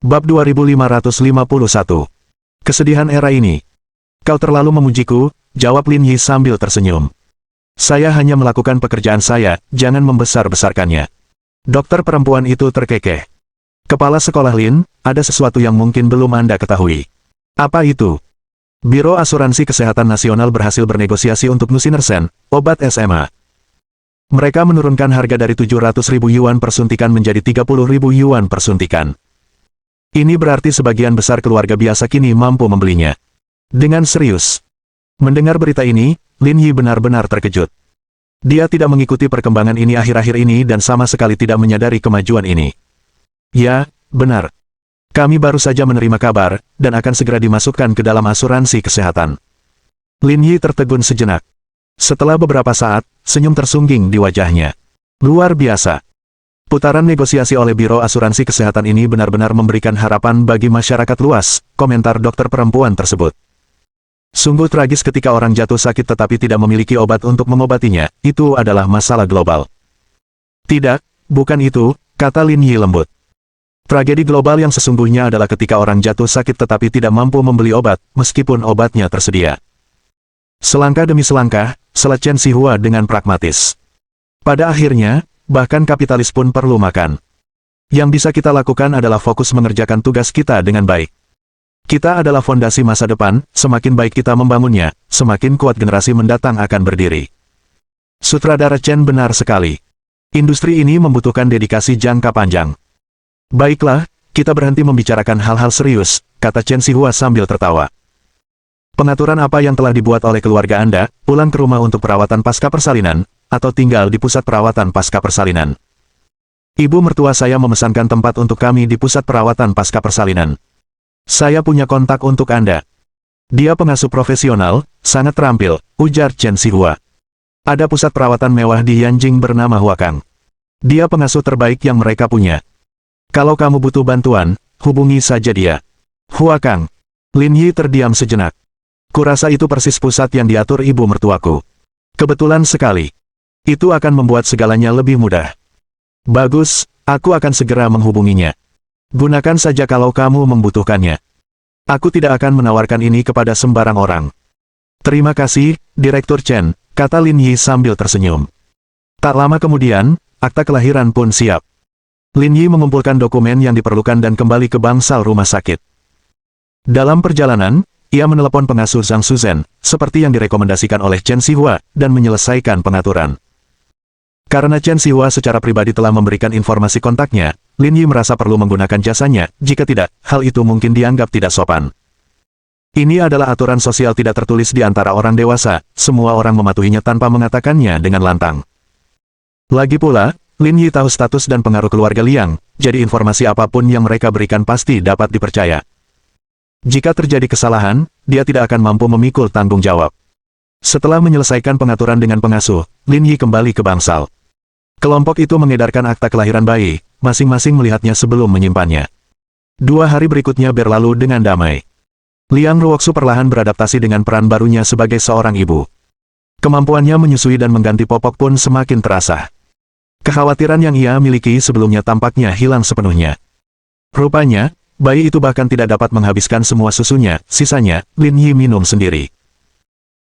Bab 2551. Kesedihan era ini. Kau terlalu memujiku, jawab Lin Yi sambil tersenyum. Saya hanya melakukan pekerjaan saya, jangan membesar-besarkannya. Dokter perempuan itu terkekeh. Kepala sekolah Lin, ada sesuatu yang mungkin belum Anda ketahui. Apa itu? Biro Asuransi Kesehatan Nasional berhasil bernegosiasi untuk Nusinersen, obat SMA. Mereka menurunkan harga dari 700.000 yuan per suntikan menjadi 30.000 yuan per suntikan. Ini berarti sebagian besar keluarga biasa kini mampu membelinya. Dengan serius. Mendengar berita ini, Lin Yi benar-benar terkejut. Dia tidak mengikuti perkembangan ini akhir-akhir ini dan sama sekali tidak menyadari kemajuan ini. Ya, benar. Kami baru saja menerima kabar, dan akan segera dimasukkan ke dalam asuransi kesehatan. Lin Yi tertegun sejenak. Setelah beberapa saat, senyum tersungging di wajahnya. Luar biasa. Putaran negosiasi oleh Biro Asuransi Kesehatan ini benar-benar memberikan harapan bagi masyarakat luas, komentar dokter perempuan tersebut. Sungguh tragis ketika orang jatuh sakit tetapi tidak memiliki obat untuk mengobatinya, itu adalah masalah global. Tidak, bukan itu, kata Lin Yi lembut. Tragedi global yang sesungguhnya adalah ketika orang jatuh sakit tetapi tidak mampu membeli obat, meskipun obatnya tersedia. Selangkah demi selangkah, selat Chen Xihua dengan pragmatis. Pada akhirnya, bahkan kapitalis pun perlu makan. Yang bisa kita lakukan adalah fokus mengerjakan tugas kita dengan baik. Kita adalah fondasi masa depan, semakin baik kita membangunnya, semakin kuat generasi mendatang akan berdiri. Sutradara Chen benar sekali. Industri ini membutuhkan dedikasi jangka panjang. Baiklah, kita berhenti membicarakan hal-hal serius, kata Chen Xihua sambil tertawa. Pengaturan apa yang telah dibuat oleh keluarga Anda, pulang ke rumah untuk perawatan pasca persalinan, atau tinggal di pusat perawatan pasca persalinan? Ibu mertua saya memesankan tempat untuk kami di pusat perawatan pasca persalinan. Saya punya kontak untuk Anda. Dia pengasuh profesional, sangat terampil, ujar Chen Xihua. Ada pusat perawatan mewah di Yanjing bernama Huakang. Dia pengasuh terbaik yang mereka punya. Kalau kamu butuh bantuan, hubungi saja dia. Huakang. Lin Yi terdiam sejenak. Kurasa itu persis pusat yang diatur ibu mertuaku. Kebetulan sekali. Itu akan membuat segalanya lebih mudah. Bagus, aku akan segera menghubunginya. Gunakan saja kalau kamu membutuhkannya. Aku tidak akan menawarkan ini kepada sembarang orang. Terima kasih, Direktur Chen, kata Lin Yi sambil tersenyum. Tak lama kemudian, akta kelahiran pun siap. Lin Yi mengumpulkan dokumen yang diperlukan dan kembali ke bangsal rumah sakit. Dalam perjalanan, ia menelepon pengasuh Zhang Shuzhen, seperti yang direkomendasikan oleh Chen Xihua, dan menyelesaikan pengaturan. Karena Chen Xihua secara pribadi telah memberikan informasi kontaknya, Lin Yi merasa perlu menggunakan jasanya, jika tidak, hal itu mungkin dianggap tidak sopan. Ini adalah aturan sosial tidak tertulis di antara orang dewasa, semua orang mematuhinya tanpa mengatakannya dengan lantang. Lagi pula, Lin Yi tahu status dan pengaruh keluarga Liang, jadi informasi apapun yang mereka berikan pasti dapat dipercaya. Jika terjadi kesalahan, dia tidak akan mampu memikul tanggung jawab. Setelah menyelesaikan pengaturan dengan pengasuh, Lin Yi kembali ke bangsal. Kelompok itu mengedarkan akta kelahiran bayi, masing-masing melihatnya sebelum menyimpannya. 2 hari berikutnya berlalu dengan damai. Liang Ruoxu perlahan beradaptasi dengan peran barunya sebagai seorang ibu. Kemampuannya menyusui dan mengganti popok pun semakin terasa. Kekhawatiran yang ia miliki sebelumnya tampaknya hilang sepenuhnya. Rupanya, bayi itu bahkan tidak dapat menghabiskan semua susunya, sisanya, Lin Yi minum sendiri.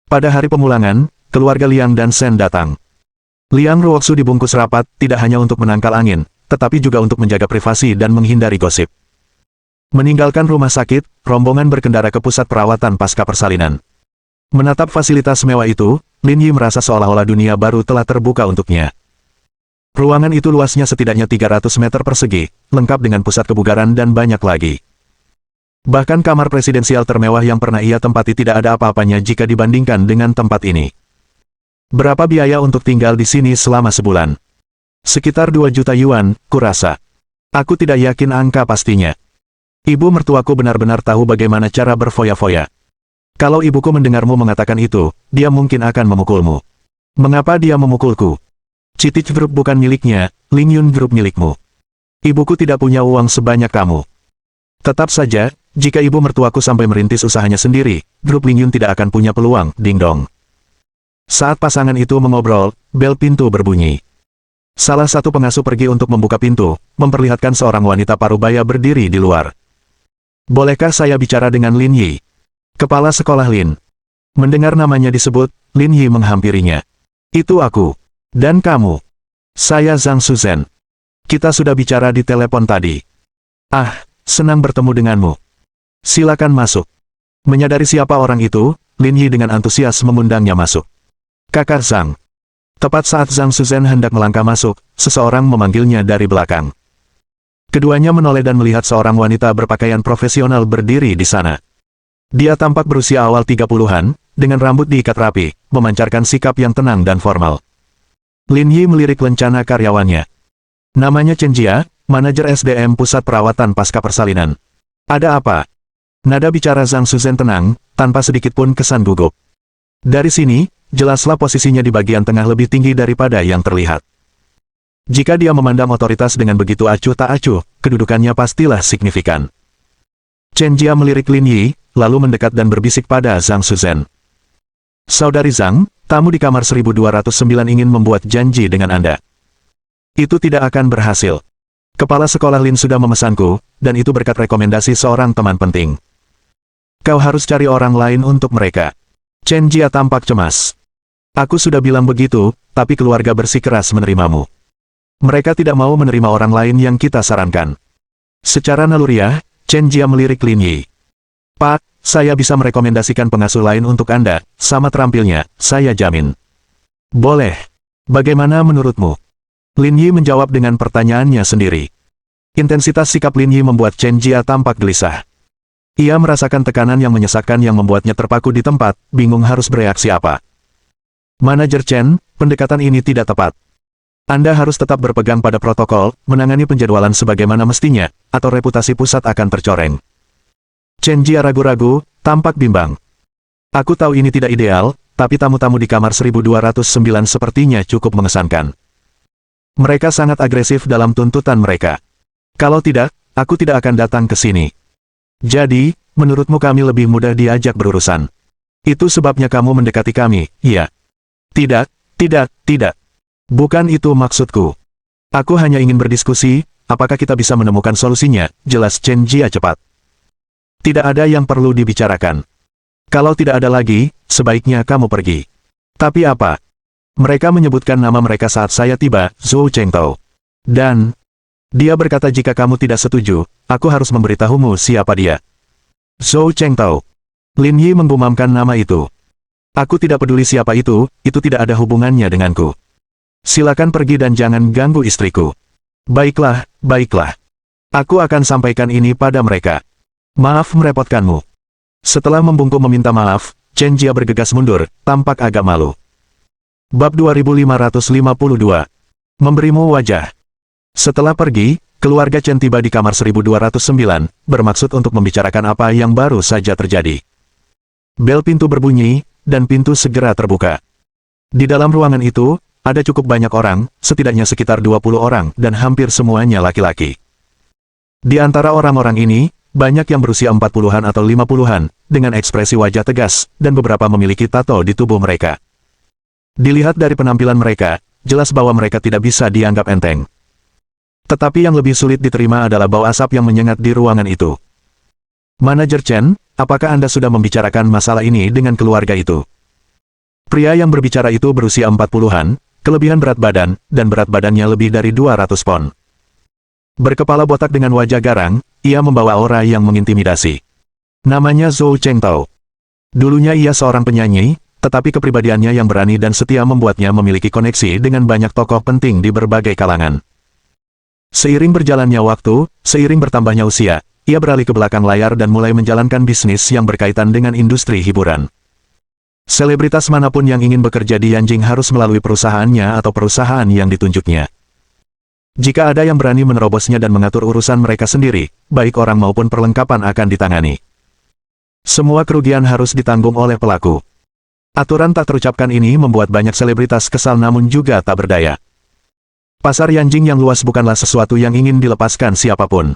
Pada hari pemulangan, keluarga Liang dan Shen datang. Liang Ruoxu dibungkus rapat, tidak hanya untuk menangkal angin, tetapi juga untuk menjaga privasi dan menghindari gosip. Meninggalkan rumah sakit, rombongan berkendara ke pusat perawatan pasca persalinan. Menatap fasilitas mewah itu, Lin Yi merasa seolah-olah dunia baru telah terbuka untuknya. Ruangan itu luasnya setidaknya 300 meter persegi, lengkap dengan pusat kebugaran dan banyak lagi. Bahkan kamar presidensial termewah yang pernah ia tempati tidak ada apa-apanya jika dibandingkan dengan tempat ini. Berapa biaya untuk tinggal di sini selama sebulan? Sekitar 2 juta yuan, kurasa. Aku tidak yakin angka pastinya. Ibu mertuaku benar-benar tahu bagaimana cara berfoya-foya. Kalau ibuku mendengarmu mengatakan itu, dia mungkin akan memukulmu. Mengapa dia memukulku? Citic Group bukan miliknya, Lingyun Group milikmu. Ibuku tidak punya uang sebanyak kamu. Tetap saja, jika ibu mertuaku sampai merintis usahanya sendiri, grup Lingyun tidak akan punya peluang, ding-dong. Saat pasangan itu mengobrol, bel pintu berbunyi. Salah satu pengasuh pergi untuk membuka pintu, memperlihatkan seorang wanita parubaya berdiri di luar. Bolehkah saya bicara dengan Lin Yi? Kepala sekolah Lin. Mendengar namanya disebut, Lin Yi menghampirinya. Itu aku. Dan kamu. Saya Zhang Suzhen. Kita sudah bicara di telepon tadi. Ah, senang bertemu denganmu. Silakan masuk. Menyadari siapa orang itu, Lin Yi dengan antusias mengundangnya masuk. Kakak Zhang. Tepat saat Zhang Suzhen hendak melangkah masuk, seseorang memanggilnya dari belakang. Keduanya menoleh dan melihat seorang wanita berpakaian profesional berdiri di sana. Dia tampak berusia awal 30-an, dengan rambut diikat rapi, memancarkan sikap yang tenang dan formal. Lin Yi melirik lencana karyawannya. Namanya Chen Jia, manajer SDM Pusat Perawatan Pasca Persalinan. Ada apa? Nada bicara Zhang Suzhen tenang, tanpa sedikit pun kesan gugup. Dari sini, jelaslah posisinya di bagian tengah lebih tinggi daripada yang terlihat. Jika dia memandang otoritas dengan begitu acuh tak acuh, kedudukannya pastilah signifikan. Chen Jia melirik Lin Yi, lalu mendekat dan berbisik pada Zhang Suzhen. Saudari Zhang, tamu di kamar 1209 ingin membuat janji dengan Anda. Itu tidak akan berhasil. Kepala sekolah Lin sudah memesanku, dan itu berkat rekomendasi seorang teman penting. Kau harus cari orang lain untuk mereka. Chen Jia tampak cemas. Aku sudah bilang begitu, tapi keluarga bersikeras menerimamu. Mereka tidak mau menerima orang lain yang kita sarankan. Secara naluriah, Chen Jia melirik Lin Yi. Pak, saya bisa merekomendasikan pengasuh lain untuk Anda, sama terampilnya, saya jamin. Boleh. Bagaimana menurutmu? Lin Yi menjawab dengan pertanyaannya sendiri. Intensitas sikap Lin Yi membuat Chen Jia tampak gelisah. Ia merasakan tekanan yang menyesakkan yang membuatnya terpaku di tempat, bingung harus bereaksi apa. Manajer Chen, pendekatan ini tidak tepat. Anda harus tetap berpegang pada protokol, menangani penjadwalan sebagaimana mestinya, atau reputasi pusat akan tercoreng. Chen Jia ragu-ragu, tampak bimbang. Aku tahu ini tidak ideal, tapi tamu-tamu di kamar 1209 sepertinya cukup mengesankan. Mereka sangat agresif dalam tuntutan mereka. Kalau tidak, aku tidak akan datang ke sini. Jadi, menurutmu kami lebih mudah diajak berurusan. Itu sebabnya kamu mendekati kami, iya? Tidak, tidak. Bukan itu maksudku. Aku hanya ingin berdiskusi, apakah kita bisa menemukan solusinya, jelas Chen Jia cepat. Tidak ada yang perlu dibicarakan. Kalau tidak ada lagi, sebaiknya kamu pergi. Tapi apa? Mereka menyebutkan nama mereka saat saya tiba, Zhou Chengtao. Dan, dia berkata jika kamu tidak setuju, aku harus memberitahumu siapa dia. Zhou Chengtao. Lin Yi menggumamkan nama itu. Aku tidak peduli siapa itu tidak ada hubungannya denganku. Silakan pergi dan jangan ganggu istriku. Baiklah. Aku akan sampaikan ini pada mereka. Maaf merepotkanmu. Setelah membungkuk meminta maaf, Chen Jia bergegas mundur, tampak agak malu. Bab 2552. Memberimu wajah. Setelah pergi, keluarga Chen tiba di kamar 1209, bermaksud untuk membicarakan apa yang baru saja terjadi. Bel pintu berbunyi, dan pintu segera terbuka. Di dalam ruangan itu, ada cukup banyak orang, setidaknya sekitar 20 orang, dan hampir semuanya laki-laki. Di antara orang-orang ini, banyak yang berusia 40-an atau 50-an, dengan ekspresi wajah tegas, dan beberapa memiliki tato di tubuh mereka. Dilihat dari penampilan mereka, jelas bahwa mereka tidak bisa dianggap enteng. Tetapi yang lebih sulit diterima adalah bau asap yang menyengat di ruangan itu. Manajer Chen, apakah Anda sudah membicarakan masalah ini dengan keluarga itu? Pria yang berbicara itu berusia 40-an, kelebihan berat badan, dan berat badannya lebih dari 200 pon. Berkepala botak dengan wajah garang, ia membawa aura yang mengintimidasi. Namanya Zhou Chengtao. Dulunya ia seorang penyanyi, tetapi kepribadiannya yang berani dan setia membuatnya memiliki koneksi dengan banyak tokoh penting di berbagai kalangan. Seiring berjalannya waktu, seiring bertambahnya usia, ia beralih ke belakang layar dan mulai menjalankan bisnis yang berkaitan dengan industri hiburan. Selebritas manapun yang ingin bekerja di Yanjing harus melalui perusahaannya atau perusahaan yang ditunjuknya. Jika ada yang berani menerobosnya dan mengatur urusan mereka sendiri, baik orang maupun perlengkapan akan ditangani. Semua kerugian harus ditanggung oleh pelaku. Aturan tak terucapkan ini membuat banyak selebritas kesal namun juga tak berdaya. Pasar Yanjing yang luas bukanlah sesuatu yang ingin dilepaskan siapapun.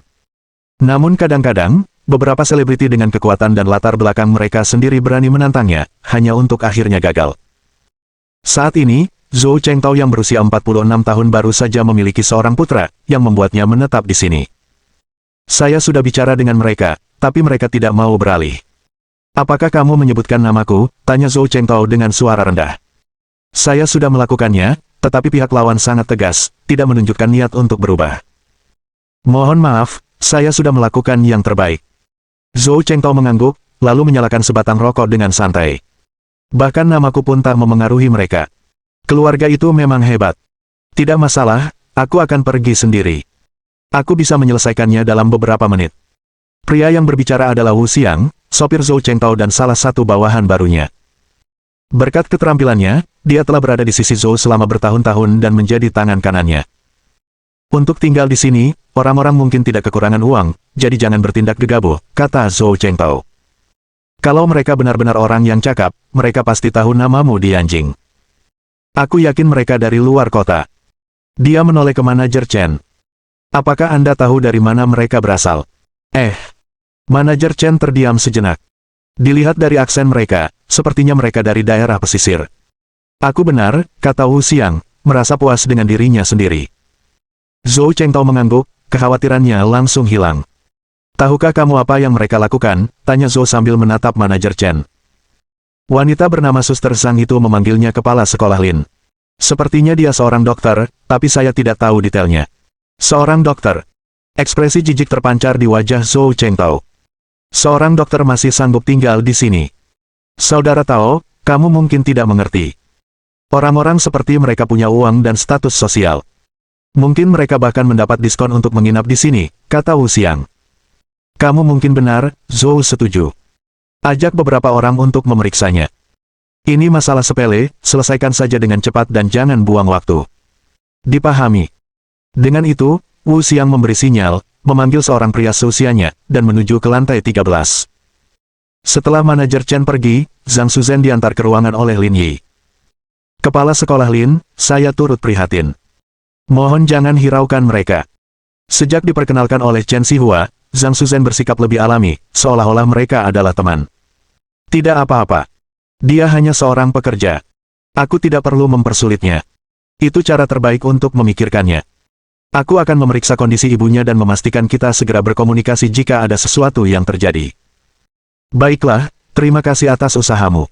Namun kadang-kadang, beberapa selebriti dengan kekuatan dan latar belakang mereka sendiri berani menantangnya, hanya untuk akhirnya gagal. Saat ini, Zhou Chengtao yang berusia 46 tahun baru saja memiliki seorang putra, yang membuatnya menetap di sini. Saya sudah bicara dengan mereka, tapi mereka tidak mau beralih. Apakah kamu menyebutkan namaku? Tanya Zhou Chengtao dengan suara rendah. Saya sudah melakukannya, tetapi pihak lawan sangat tegas, tidak menunjukkan niat untuk berubah. Mohon maaf, saya sudah melakukan yang terbaik. Zhou Chengtao mengangguk, lalu menyalakan sebatang rokok dengan santai. Bahkan namaku pun tak memengaruhi mereka. Keluarga itu memang hebat. Tidak masalah, aku akan pergi sendiri. Aku bisa menyelesaikannya dalam beberapa menit. Pria yang berbicara adalah Wu Xiang, sopir Zhou Chengtao dan salah satu bawahan barunya. Berkat keterampilannya, dia telah berada di sisi Zhou selama bertahun-tahun dan menjadi tangan kanannya. Untuk tinggal di sini, orang-orang mungkin tidak kekurangan uang, jadi jangan bertindak gegabah, kata Zhou Chengtao. Kalau mereka benar-benar orang yang cakap, mereka pasti tahu namamu di Yanjing. Aku yakin mereka dari luar kota. Dia menoleh ke manajer Chen. Apakah Anda tahu dari mana mereka berasal? Manajer Chen terdiam sejenak. Dilihat dari aksen mereka, sepertinya mereka dari daerah pesisir. Aku benar, kata Wu Xiang, merasa puas dengan dirinya sendiri. Zhou Chengtao mengangguk, kekhawatirannya langsung hilang. Tahukah kamu apa yang mereka lakukan? Tanya Zhou sambil menatap manajer Chen. Wanita bernama Suster Zhang itu memanggilnya kepala sekolah Lin. Sepertinya dia seorang dokter, tapi saya tidak tahu detailnya. Seorang dokter. Ekspresi jijik terpancar di wajah Zhou Chengtao. Seorang dokter masih sanggup tinggal di sini. Saudara Tao, kamu mungkin tidak mengerti. Orang-orang seperti mereka punya uang dan status sosial. Mungkin mereka bahkan mendapat diskon untuk menginap di sini, kata Wu Xiang. Kamu mungkin benar, Zhou setuju. Ajak beberapa orang untuk memeriksanya. Ini masalah sepele, selesaikan saja dengan cepat dan jangan buang waktu. Dipahami. Dengan itu, Wu Xiang memberi sinyal, memanggil seorang pria seusianya, dan menuju ke lantai 13. Setelah manajer Chen pergi, Zhang Shuzhen diantar ke ruangan oleh Lin Yi. Kepala sekolah Lin, saya turut prihatin. Mohon jangan hiraukan mereka. Sejak diperkenalkan oleh Chen Xihua, Zhang Shuzhen bersikap lebih alami, seolah-olah mereka adalah teman. Tidak apa-apa. Dia hanya seorang pekerja. Aku tidak perlu mempersulitnya. Itu cara terbaik untuk memikirkannya. Aku akan memeriksa kondisi ibunya dan memastikan kita segera berkomunikasi jika ada sesuatu yang terjadi. Baiklah, terima kasih atas usahamu.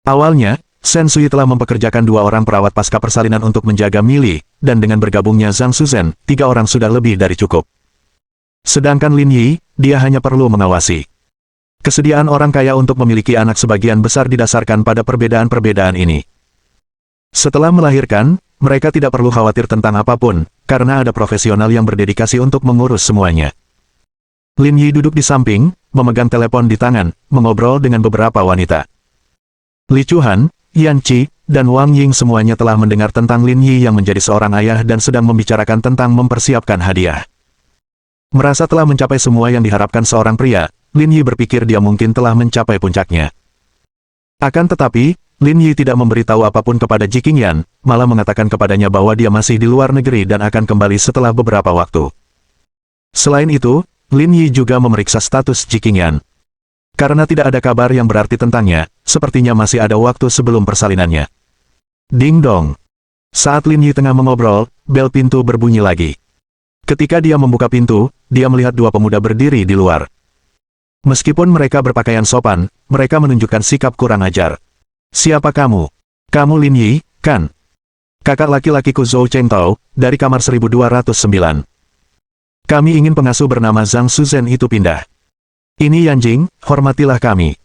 Awalnya, Shen Sui telah mempekerjakan 2 orang perawat pasca persalinan untuk menjaga Mili, dan dengan bergabungnya Zhang Shuzhen, 3 orang sudah lebih dari cukup. Sedangkan Lin Yi, dia hanya perlu mengawasi. Kesediaan orang kaya untuk memiliki anak sebagian besar didasarkan pada perbedaan-perbedaan ini. Setelah melahirkan, mereka tidak perlu khawatir tentang apapun, karena ada profesional yang berdedikasi untuk mengurus semuanya. Lin Yi duduk di samping, memegang telepon di tangan, mengobrol dengan beberapa wanita. Li Chuhan, Yan Qi, dan Wang Ying semuanya telah mendengar tentang Lin Yi yang menjadi seorang ayah dan sedang membicarakan tentang mempersiapkan hadiah. Merasa telah mencapai semua yang diharapkan seorang pria, Lin Yi berpikir dia mungkin telah mencapai puncaknya. Akan tetapi, Lin Yi tidak memberitahu apapun kepada Ji Qingyan, malah mengatakan kepadanya bahwa dia masih di luar negeri dan akan kembali setelah beberapa waktu. Selain itu, Lin Yi juga memeriksa status Ji Qingyan. Karena tidak ada kabar yang berarti tentangnya, sepertinya masih ada waktu sebelum persalinannya. Ding dong. Saat Lin Yi tengah mengobrol, bel pintu berbunyi lagi. Ketika dia membuka pintu, dia melihat 2 pemuda berdiri di luar. Meskipun mereka berpakaian sopan, mereka menunjukkan sikap kurang ajar. Siapa kamu? Kamu Lin Yi, kan? Kakak laki-lakiku Zhou Chengtao, dari kamar 1209. Kami ingin pengasuh bernama Zhang Shuzhen itu pindah. Ini Yanjing, hormatilah kami.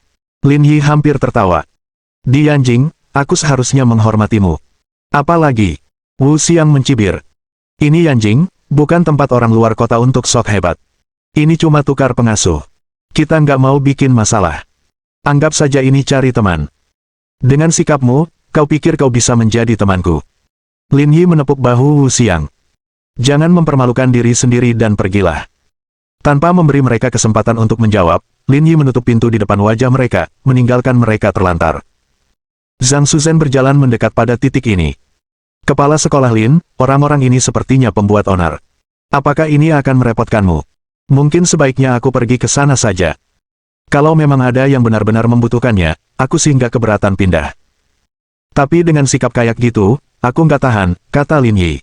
Lin Yi hampir tertawa. Di Yanjing, aku seharusnya menghormatimu. Apalagi? Wu Xiang mencibir. Ini Yanjing, bukan tempat orang luar kota untuk sok hebat. Ini cuma tukar pengasuh. Kita nggak mau bikin masalah. Anggap saja ini cari teman. Dengan sikapmu, kau pikir kau bisa menjadi temanku. Lin Yi menepuk bahu Wu Xiang. Jangan mempermalukan diri sendiri dan pergilah. Tanpa memberi mereka kesempatan untuk menjawab, Lin Yi menutup pintu di depan wajah mereka, meninggalkan mereka terlantar. Zhang Shuzhen berjalan mendekat pada titik ini. Kepala sekolah Lin, orang-orang ini sepertinya pembuat onar. Apakah ini akan merepotkanmu? Mungkin sebaiknya aku pergi ke sana saja. Kalau memang ada yang benar-benar membutuhkannya, aku sih nggak keberatan pindah. Tapi dengan sikap kayak gitu, aku nggak tahan, kata Lin Yi.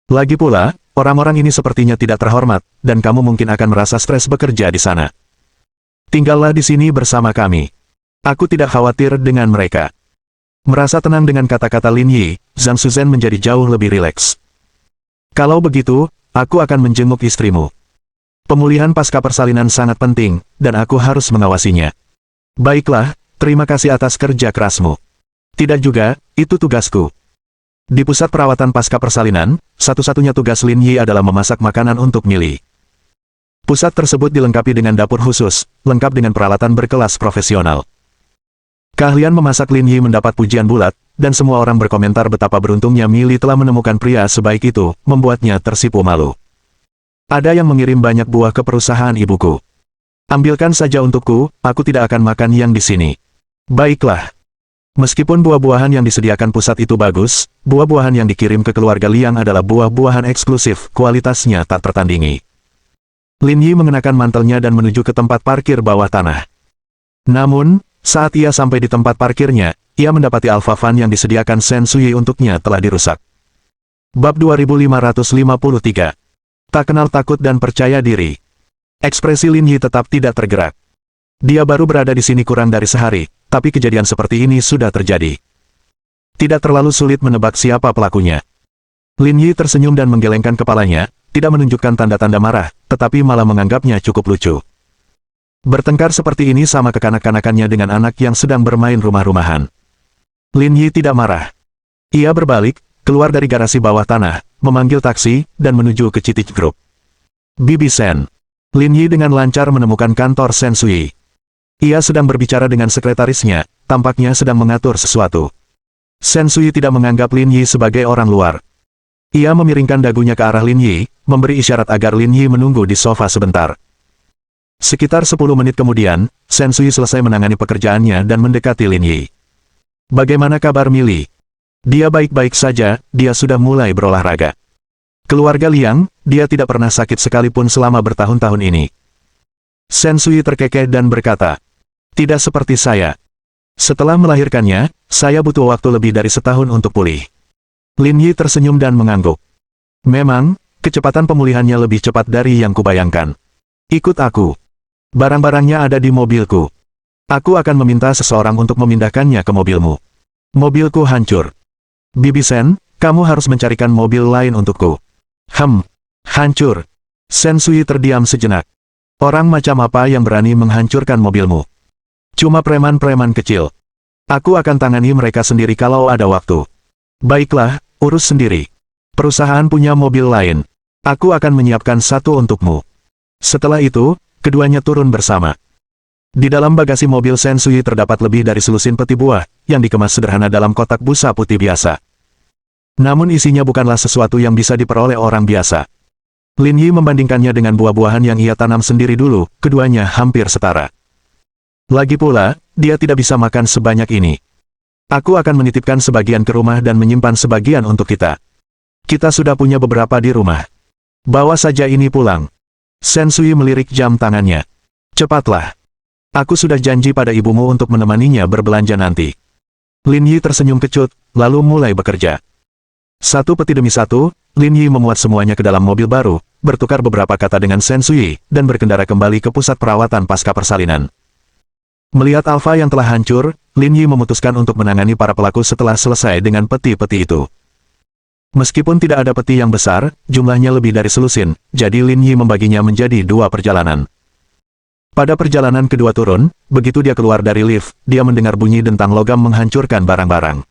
Lagi pula, Orang-orang ini sepertinya tidak terhormat, dan kamu mungkin akan merasa stres bekerja di sana. Tinggallah di sini bersama kami. Aku tidak khawatir dengan mereka. Merasa tenang dengan kata-kata Lin Yi, Zhang Shuzhen menjadi jauh lebih rileks. Kalau begitu, aku akan menjenguk istrimu. Pemulihan pasca persalinan sangat penting, dan aku harus mengawasinya. Baiklah, terima kasih atas kerja kerasmu. Tidak juga, itu tugasku. Di pusat perawatan pasca persalinan, satu-satunya tugas Lin Yi adalah memasak makanan untuk Millie. Pusat tersebut dilengkapi dengan dapur khusus, lengkap dengan peralatan berkelas profesional. Keahlian memasak Lin Yi mendapat pujian bulat, dan semua orang berkomentar betapa beruntungnya Millie telah menemukan pria sebaik itu, membuatnya tersipu malu. Ada yang mengirim banyak buah ke perusahaan ibuku. Ambilkan saja untukku, aku tidak akan makan yang di sini. Baiklah. Meskipun buah-buahan yang disediakan pusat itu bagus, buah-buahan yang dikirim ke keluarga Liang adalah buah-buahan eksklusif, kualitasnya tak tertandingi. Lin Yi mengenakan mantelnya dan menuju ke tempat parkir bawah tanah. Namun, saat ia sampai di tempat parkirnya, ia mendapati Alpha Fan yang disediakan Shen Sui untuknya telah dirusak. Bab 2553. Tak kenal takut dan percaya diri. Ekspresi Lin Yi tetap tidak tergerak. Dia baru berada di sini kurang dari sehari, tapi kejadian seperti ini sudah terjadi. Tidak terlalu sulit menebak siapa pelakunya. Lin Yi tersenyum dan menggelengkan kepalanya, tidak menunjukkan tanda-tanda marah, tetapi malah menganggapnya cukup lucu. Bertengkar seperti ini sama kekanak-kanakannya dengan anak yang sedang bermain rumah-rumahan. Lin Yi tidak marah. Ia berbalik, keluar dari garasi bawah tanah, memanggil taksi, dan menuju ke Citic Group. Bibi Sen. Lin Yi dengan lancar menemukan kantor Shen Sui. Ia sedang berbicara dengan sekretarisnya, tampaknya sedang mengatur sesuatu. Shen Sui tidak menganggap Lin Yi sebagai orang luar. Ia memiringkan dagunya ke arah Lin Yi, memberi isyarat agar Lin Yi menunggu di sofa sebentar. Sekitar 10 menit kemudian, Shen Sui selesai menangani pekerjaannya dan mendekati Lin Yi. Bagaimana kabar Millie? Dia baik-baik saja, dia sudah mulai berolahraga. Keluarga Liang, dia tidak pernah sakit sekalipun selama bertahun-tahun ini. Shen Sui terkekeh dan berkata, tidak seperti saya. Setelah melahirkannya, saya butuh waktu lebih dari setahun untuk pulih. Lin Yi tersenyum dan mengangguk. Memang, kecepatan pemulihannya lebih cepat dari yang kubayangkan. Ikut aku. Barang-barangnya ada di mobilku. Aku akan meminta seseorang untuk memindahkannya ke mobilmu. Mobilku hancur. Bibi Sen, kamu harus mencarikan mobil lain untukku. Hancur. Shen Sui terdiam sejenak. Orang macam apa yang berani menghancurkan mobilmu? Cuma preman-preman kecil. Aku akan tangani mereka sendiri kalau ada waktu. Baiklah, urus sendiri. Perusahaan punya mobil lain. Aku akan menyiapkan satu untukmu. Setelah itu, keduanya turun bersama. Di dalam bagasi mobil Shen Sui terdapat lebih dari selusin peti buah, yang dikemas sederhana dalam kotak busa putih biasa. Namun isinya bukanlah sesuatu yang bisa diperoleh orang biasa. Lin Yi membandingkannya dengan buah-buahan yang ia tanam sendiri dulu, keduanya hampir setara. Lagi pula, dia tidak bisa makan sebanyak ini. Aku akan menitipkan sebagian ke rumah dan menyimpan sebagian untuk kita. Kita sudah punya beberapa di rumah. Bawa saja ini pulang. Shen Sui melirik jam tangannya. Cepatlah. Aku sudah janji pada ibumu untuk menemaninya berbelanja nanti. Lin Yi tersenyum kecut, lalu mulai bekerja. Satu peti demi satu, Lin Yi memuat semuanya ke dalam mobil baru, bertukar beberapa kata dengan Shen Sui, dan berkendara kembali ke pusat perawatan pasca persalinan. Melihat Alpha yang telah hancur, Lin Yi memutuskan untuk menangani para pelaku setelah selesai dengan peti-peti itu. Meskipun tidak ada peti yang besar, jumlahnya lebih dari selusin, jadi Lin Yi membaginya menjadi 2 perjalanan. Pada perjalanan kedua turun, begitu dia keluar dari lift, dia mendengar bunyi dentang logam menghancurkan barang-barang.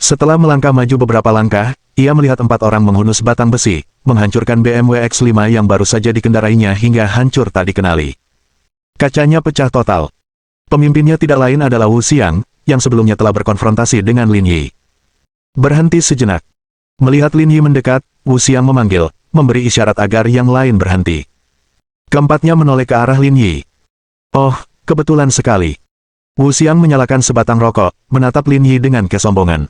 Setelah melangkah maju beberapa langkah, ia melihat 4 orang menghunus batang besi, menghancurkan BMW X5 yang baru saja dikendarainya hingga hancur tak dikenali. Kacanya pecah total. Pemimpinnya tidak lain adalah Wu Xiang, yang sebelumnya telah berkonfrontasi dengan Lin Yi. Berhenti sejenak. Melihat Lin Yi mendekat, Wu Xiang memanggil, memberi isyarat agar yang lain berhenti. Keempatnya menoleh ke arah Lin Yi. Oh, kebetulan sekali. Wu Xiang menyalakan sebatang rokok, menatap Lin Yi dengan kesombongan.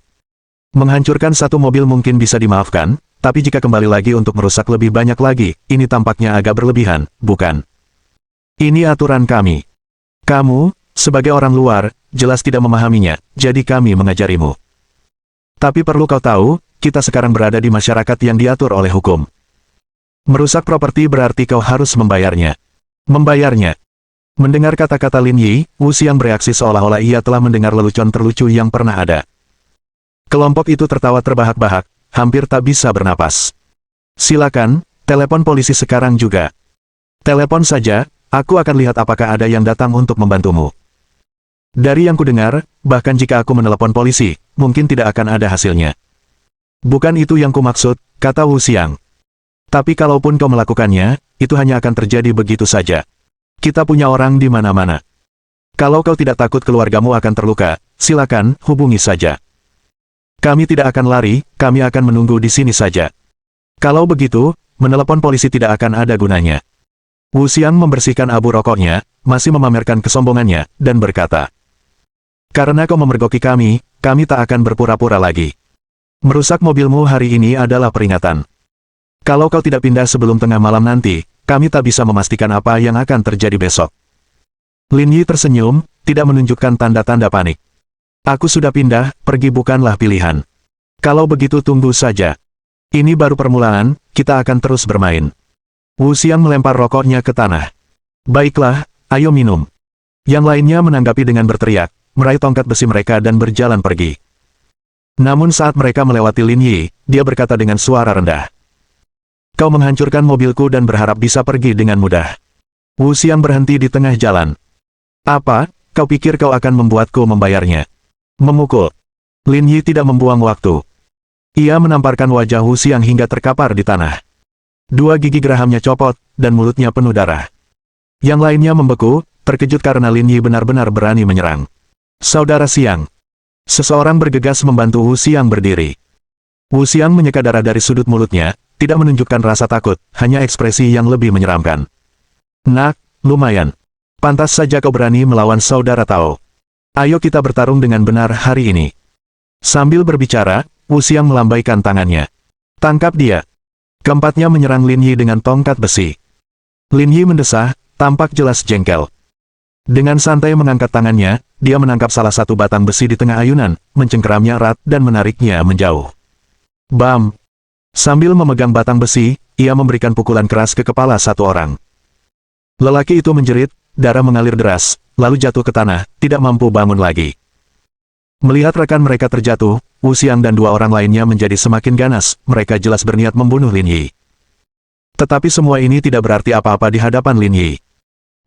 Menghancurkan satu mobil mungkin bisa dimaafkan, tapi jika kembali lagi untuk merusak lebih banyak lagi, ini tampaknya agak berlebihan, bukan? Ini aturan kami. Kamu, sebagai orang luar, jelas tidak memahaminya, jadi kami mengajarimu. Tapi perlu kau tahu, kita sekarang berada di masyarakat yang diatur oleh hukum. Merusak properti berarti kau harus membayarnya. Membayarnya. Mendengar kata-kata Lin Yi, Wu Xiang bereaksi seolah-olah ia telah mendengar lelucon terlucu yang pernah ada. Kelompok itu tertawa terbahak-bahak, hampir tak bisa bernapas. Silakan, telepon polisi sekarang juga. Telepon saja, aku akan lihat apakah ada yang datang untuk membantumu. Dari yang kudengar, bahkan jika aku menelepon polisi, mungkin tidak akan ada hasilnya. Bukan itu yang kumaksud, kata Wu Xiang. Tapi kalaupun kau melakukannya, itu hanya akan terjadi begitu saja. Kita punya orang di mana-mana. Kalau kau tidak takut keluargamu akan terluka, silakan, hubungi saja. Kami tidak akan lari, kami akan menunggu di sini saja. Kalau begitu, menelepon polisi tidak akan ada gunanya. Wu Xiang membersihkan abu rokoknya, masih memamerkan kesombongannya, dan berkata, karena kau memergoki kami tak akan berpura-pura lagi. Merusak mobilmu hari ini adalah peringatan. Kalau kau tidak pindah sebelum tengah malam nanti, kami tak bisa memastikan apa yang akan terjadi besok. Lin Yi tersenyum, tidak menunjukkan tanda-tanda panik. Aku sudah pindah, pergi bukanlah pilihan. Kalau begitu tunggu saja. Ini baru permulaan, kita akan terus bermain. Wu Xiang melempar rokoknya ke tanah. Baiklah, ayo minum. Yang lainnya menanggapi dengan berteriak, meraih tongkat besi mereka dan berjalan pergi. Namun saat mereka melewati Lin Yi, dia berkata dengan suara rendah. Kau menghancurkan mobilku dan berharap bisa pergi dengan mudah. Wu Xiang berhenti di tengah jalan. Apa, kau pikir kau akan membuatku membayarnya? Memukul. Lin Yi tidak membuang waktu. Ia menamparkan wajah Wu Xiang hingga terkapar di tanah. Dua gigi gerahamnya copot, dan mulutnya penuh darah. Yang lainnya membeku, terkejut karena Lin Yi benar-benar berani menyerang. Saudara Xiang. Seseorang bergegas membantu Wu Xiang berdiri. Wu Xiang menyeka darah dari sudut mulutnya, tidak menunjukkan rasa takut, hanya ekspresi yang lebih menyeramkan. Nak, lumayan. Pantas saja kau berani melawan saudara Tao. Ayo kita bertarung dengan benar hari ini. Sambil berbicara, Wu Xiang melambaikan tangannya. Tangkap dia. Keempatnya menyerang Lin Yi dengan tongkat besi. Lin Yi mendesah, tampak jelas jengkel. Dengan santai mengangkat tangannya, dia menangkap salah satu batang besi di tengah ayunan, mencengkeramnya erat dan menariknya menjauh. Bam! Sambil memegang batang besi, ia memberikan pukulan keras ke kepala satu orang. Lelaki itu menjerit, darah mengalir deras, lalu jatuh ke tanah, tidak mampu bangun lagi. Melihat rekan mereka terjatuh, Wu Xiang dan dua orang lainnya menjadi semakin ganas, mereka jelas berniat membunuh Lin Yi. Tetapi semua ini tidak berarti apa-apa di hadapan Lin Yi.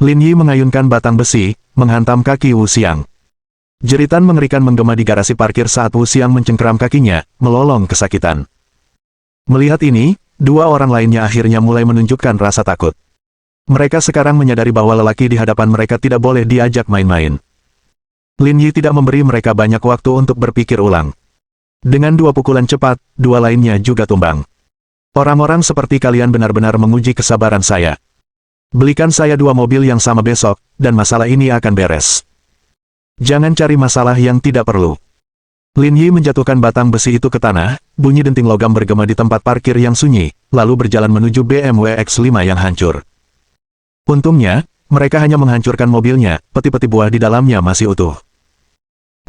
Lin Yi mengayunkan batang besi, menghantam kaki Wu Xiang. Jeritan mengerikan menggema di garasi parkir saat Wu Xiang mencengkeram kakinya, melolong kesakitan. Melihat ini, dua orang lainnya akhirnya mulai menunjukkan rasa takut. Mereka sekarang menyadari bahwa lelaki di hadapan mereka tidak boleh diajak main-main. Lin Yi tidak memberi mereka banyak waktu untuk berpikir ulang. Dengan dua pukulan cepat, dua lainnya juga tumbang. Orang-orang seperti kalian benar-benar menguji kesabaran saya. Belikan saya dua mobil yang sama besok, dan masalah ini akan beres. Jangan cari masalah yang tidak perlu. Lin Yi menjatuhkan batang besi itu ke tanah, bunyi denting logam bergema di tempat parkir yang sunyi, lalu berjalan menuju BMW X5 yang hancur. Untungnya, mereka hanya menghancurkan mobilnya, peti-peti buah di dalamnya masih utuh.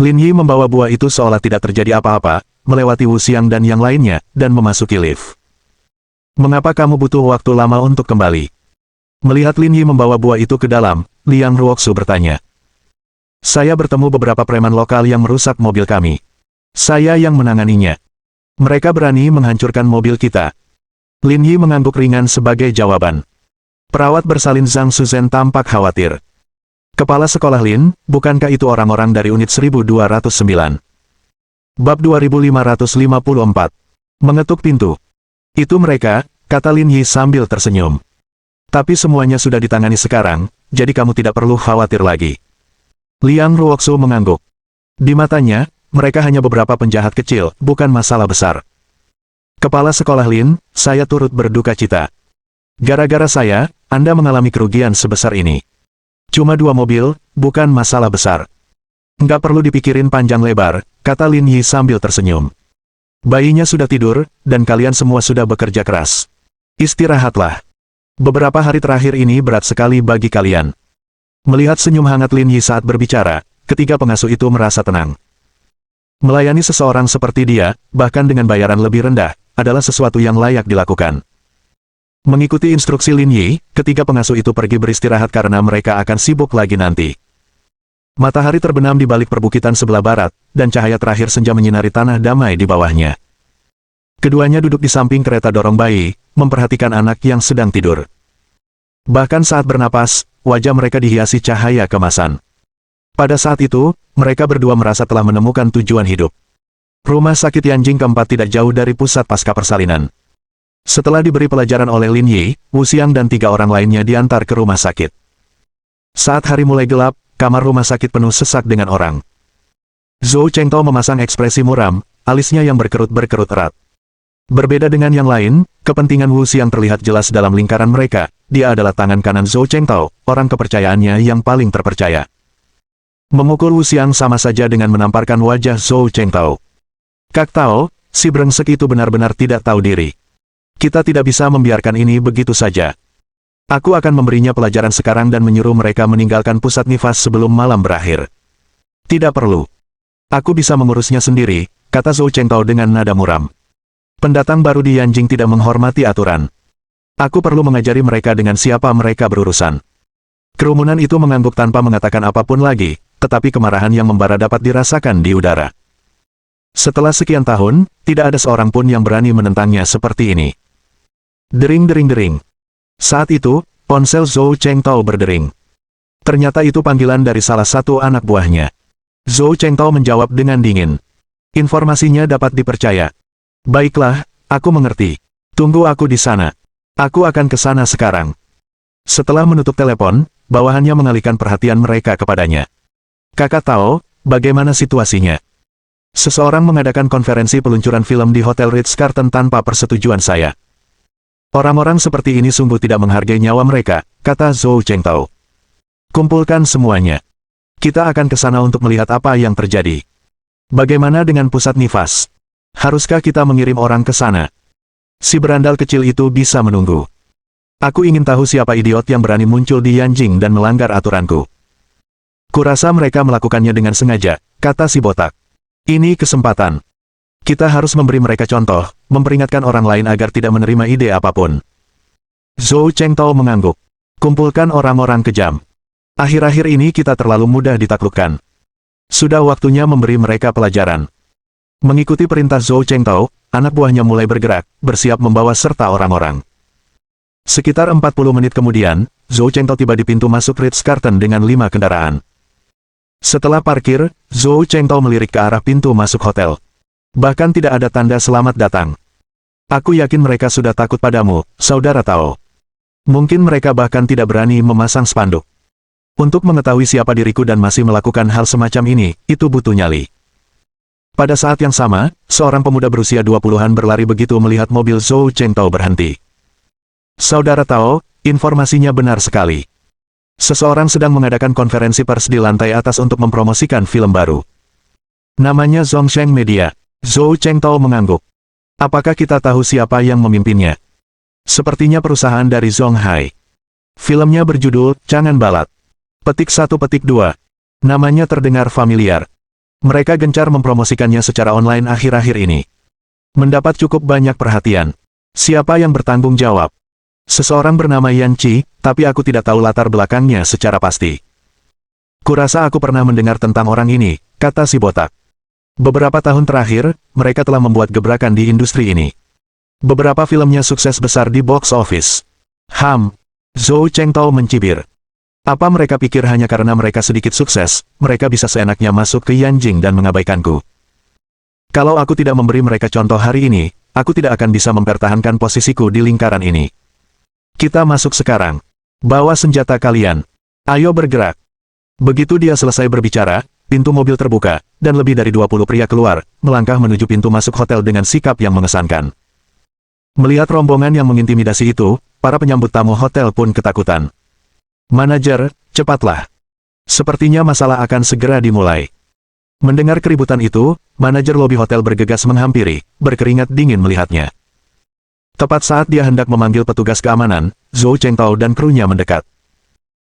Lin Yi membawa buah itu seolah tidak terjadi apa-apa, melewati Wu Xiang dan yang lainnya, dan memasuki lift. Mengapa kamu butuh waktu lama untuk kembali? Melihat Lin Yi membawa buah itu ke dalam, Liang Ruoxu bertanya. Saya bertemu beberapa preman lokal yang merusak mobil kami. Saya yang menanganinya. Mereka berani menghancurkan mobil kita. Lin Yi mengangguk ringan sebagai jawaban. Perawat bersalin Zhang Suzhen tampak khawatir. Kepala sekolah Lin, bukankah itu orang-orang dari unit 1209? Bab 2554. Mengetuk pintu. Itu mereka, kata Lin Yi sambil tersenyum. Tapi semuanya sudah ditangani sekarang, jadi kamu tidak perlu khawatir lagi. Liang Ruoxu mengangguk. Di matanya, mereka hanya beberapa penjahat kecil, bukan masalah besar. Kepala sekolah Lin, saya turut berduka cita. Gara-gara saya, Anda mengalami kerugian sebesar ini. Cuma dua mobil, bukan masalah besar. Nggak perlu dipikirin panjang lebar, kata Lin Yi sambil tersenyum. Bayinya sudah tidur, dan kalian semua sudah bekerja keras. Istirahatlah. Beberapa hari terakhir ini berat sekali bagi kalian. Melihat senyum hangat Lin Yi saat berbicara, ketiga pengasuh itu merasa tenang. Melayani seseorang seperti dia, bahkan dengan bayaran lebih rendah, adalah sesuatu yang layak dilakukan. Mengikuti instruksi Lin Yi, ketiga pengasuh itu pergi beristirahat karena mereka akan sibuk lagi nanti. Matahari terbenam di balik perbukitan sebelah barat, dan cahaya terakhir senja menyinari tanah damai di bawahnya. Keduanya duduk di samping kereta dorong bayi, memperhatikan anak yang sedang tidur. Bahkan saat bernapas, wajah mereka dihiasi cahaya kemasan. Pada saat itu, mereka berdua merasa telah menemukan tujuan hidup. Rumah sakit Yanjing keempat tidak jauh dari pusat pasca persalinan. Setelah diberi pelajaran oleh Lin Yi, Wu Xiang dan 3 orang lainnya diantar ke rumah sakit. Saat hari mulai gelap, kamar rumah sakit penuh sesak dengan orang. Zhou Chengtao memasang ekspresi muram, alisnya yang berkerut-berkerut erat. Berbeda dengan yang lain, kepentingan Wu Xiang terlihat jelas dalam lingkaran mereka. Dia adalah tangan kanan Zhou Chengtao, orang kepercayaannya yang paling terpercaya. Memukul Wu Xiang sama saja dengan menamparkan wajah Zhou Chengtao. Kak Tao, si brengsek itu benar-benar tidak tahu diri. Kita tidak bisa membiarkan ini begitu saja. Aku akan memberinya pelajaran sekarang dan menyuruh mereka meninggalkan pusat nifas sebelum malam berakhir. Tidak perlu. Aku bisa mengurusnya sendiri, kata Zhou Chengtao dengan nada muram. Pendatang baru di Yanjing tidak menghormati aturan. Aku perlu mengajari mereka dengan siapa mereka berurusan. Kerumunan itu mengangguk tanpa mengatakan apapun lagi, tetapi kemarahan yang membara dapat dirasakan di udara. Setelah sekian tahun, tidak ada seorang pun yang berani menentangnya seperti ini. Dering-dering-dering. Saat itu, ponsel Zhou Chengtao berdering. Ternyata itu panggilan dari salah satu anak buahnya. Zhou Chengtao menjawab dengan dingin. Informasinya dapat dipercaya. Baiklah, aku mengerti. Tunggu aku di sana. Aku akan ke sana sekarang. Setelah menutup telepon, bawahannya mengalihkan perhatian mereka kepadanya. Kakak Tao, bagaimana situasinya? Seseorang mengadakan konferensi peluncuran film di Hotel Ritz-Carlton tanpa persetujuan saya. Orang-orang seperti ini sungguh tidak menghargai nyawa mereka, kata Zhou Chengtao. Kumpulkan semuanya. Kita akan ke sana untuk melihat apa yang terjadi. Bagaimana dengan pusat nifas? Haruskah kita mengirim orang ke sana? Si berandal kecil itu bisa menunggu. Aku ingin tahu siapa idiot yang berani muncul di Yanjing dan melanggar aturanku. Kurasa mereka melakukannya dengan sengaja, kata si botak. Ini kesempatan. Kita harus memberi mereka contoh, memperingatkan orang lain agar tidak menerima ide apapun. Zhou Chengtao mengangguk. Kumpulkan orang-orang kejam. Akhir-akhir ini kita terlalu mudah ditaklukkan. Sudah waktunya memberi mereka pelajaran. Mengikuti perintah Zhou Chengtao, anak buahnya mulai bergerak, bersiap membawa serta orang-orang. Sekitar 40 menit kemudian, Zhou Chengtao tiba di pintu masuk Ritz-Carlton dengan 5 kendaraan. Setelah parkir, Zhou Chengtao melirik ke arah pintu masuk hotel. Bahkan tidak ada tanda selamat datang. Aku yakin mereka sudah takut padamu, Saudara Tao. Mungkin mereka bahkan tidak berani memasang spanduk. Untuk mengetahui siapa diriku dan masih melakukan hal semacam ini, itu butuh nyali. Pada saat yang sama, seorang pemuda berusia 20-an berlari begitu melihat mobil Zhou Chengtao berhenti. Saudara Tao, informasinya benar sekali. Seseorang sedang mengadakan konferensi pers di lantai atas untuk mempromosikan film baru. Namanya Zhongsheng Media. Zhou Chengtao mengangguk. Apakah kita tahu siapa yang memimpinnya? Sepertinya perusahaan dari Zhonghai. Filmnya berjudul Cangan Balat. Petik 1 petik 2. Namanya terdengar familiar. Mereka gencar mempromosikannya secara online akhir-akhir ini. Mendapat cukup banyak perhatian. Siapa yang bertanggung jawab? Seseorang bernama Yan Qi, tapi aku tidak tahu latar belakangnya secara pasti. Kurasa aku pernah mendengar tentang orang ini, kata si botak. Beberapa tahun terakhir, mereka telah membuat gebrakan di industri ini. Beberapa filmnya sukses besar di box office. Zhou Chengtao mencibir. Apa mereka pikir hanya karena mereka sedikit sukses, mereka bisa seenaknya masuk ke Yanjing dan mengabaikanku? Kalau aku tidak memberi mereka contoh hari ini, aku tidak akan bisa mempertahankan posisiku di lingkaran ini. Kita masuk sekarang. Bawa senjata kalian. Ayo bergerak. Begitu dia selesai berbicara, pintu mobil terbuka, dan lebih dari 20 pria keluar, melangkah menuju pintu masuk hotel dengan sikap yang mengesankan. Melihat rombongan yang mengintimidasi itu, para penyambut tamu hotel pun ketakutan. Manajer, cepatlah. Sepertinya masalah akan segera dimulai. Mendengar keributan itu, manajer lobi hotel bergegas menghampiri, berkeringat dingin melihatnya. Tepat saat dia hendak memanggil petugas keamanan, Zhou Chengtao dan krunya mendekat.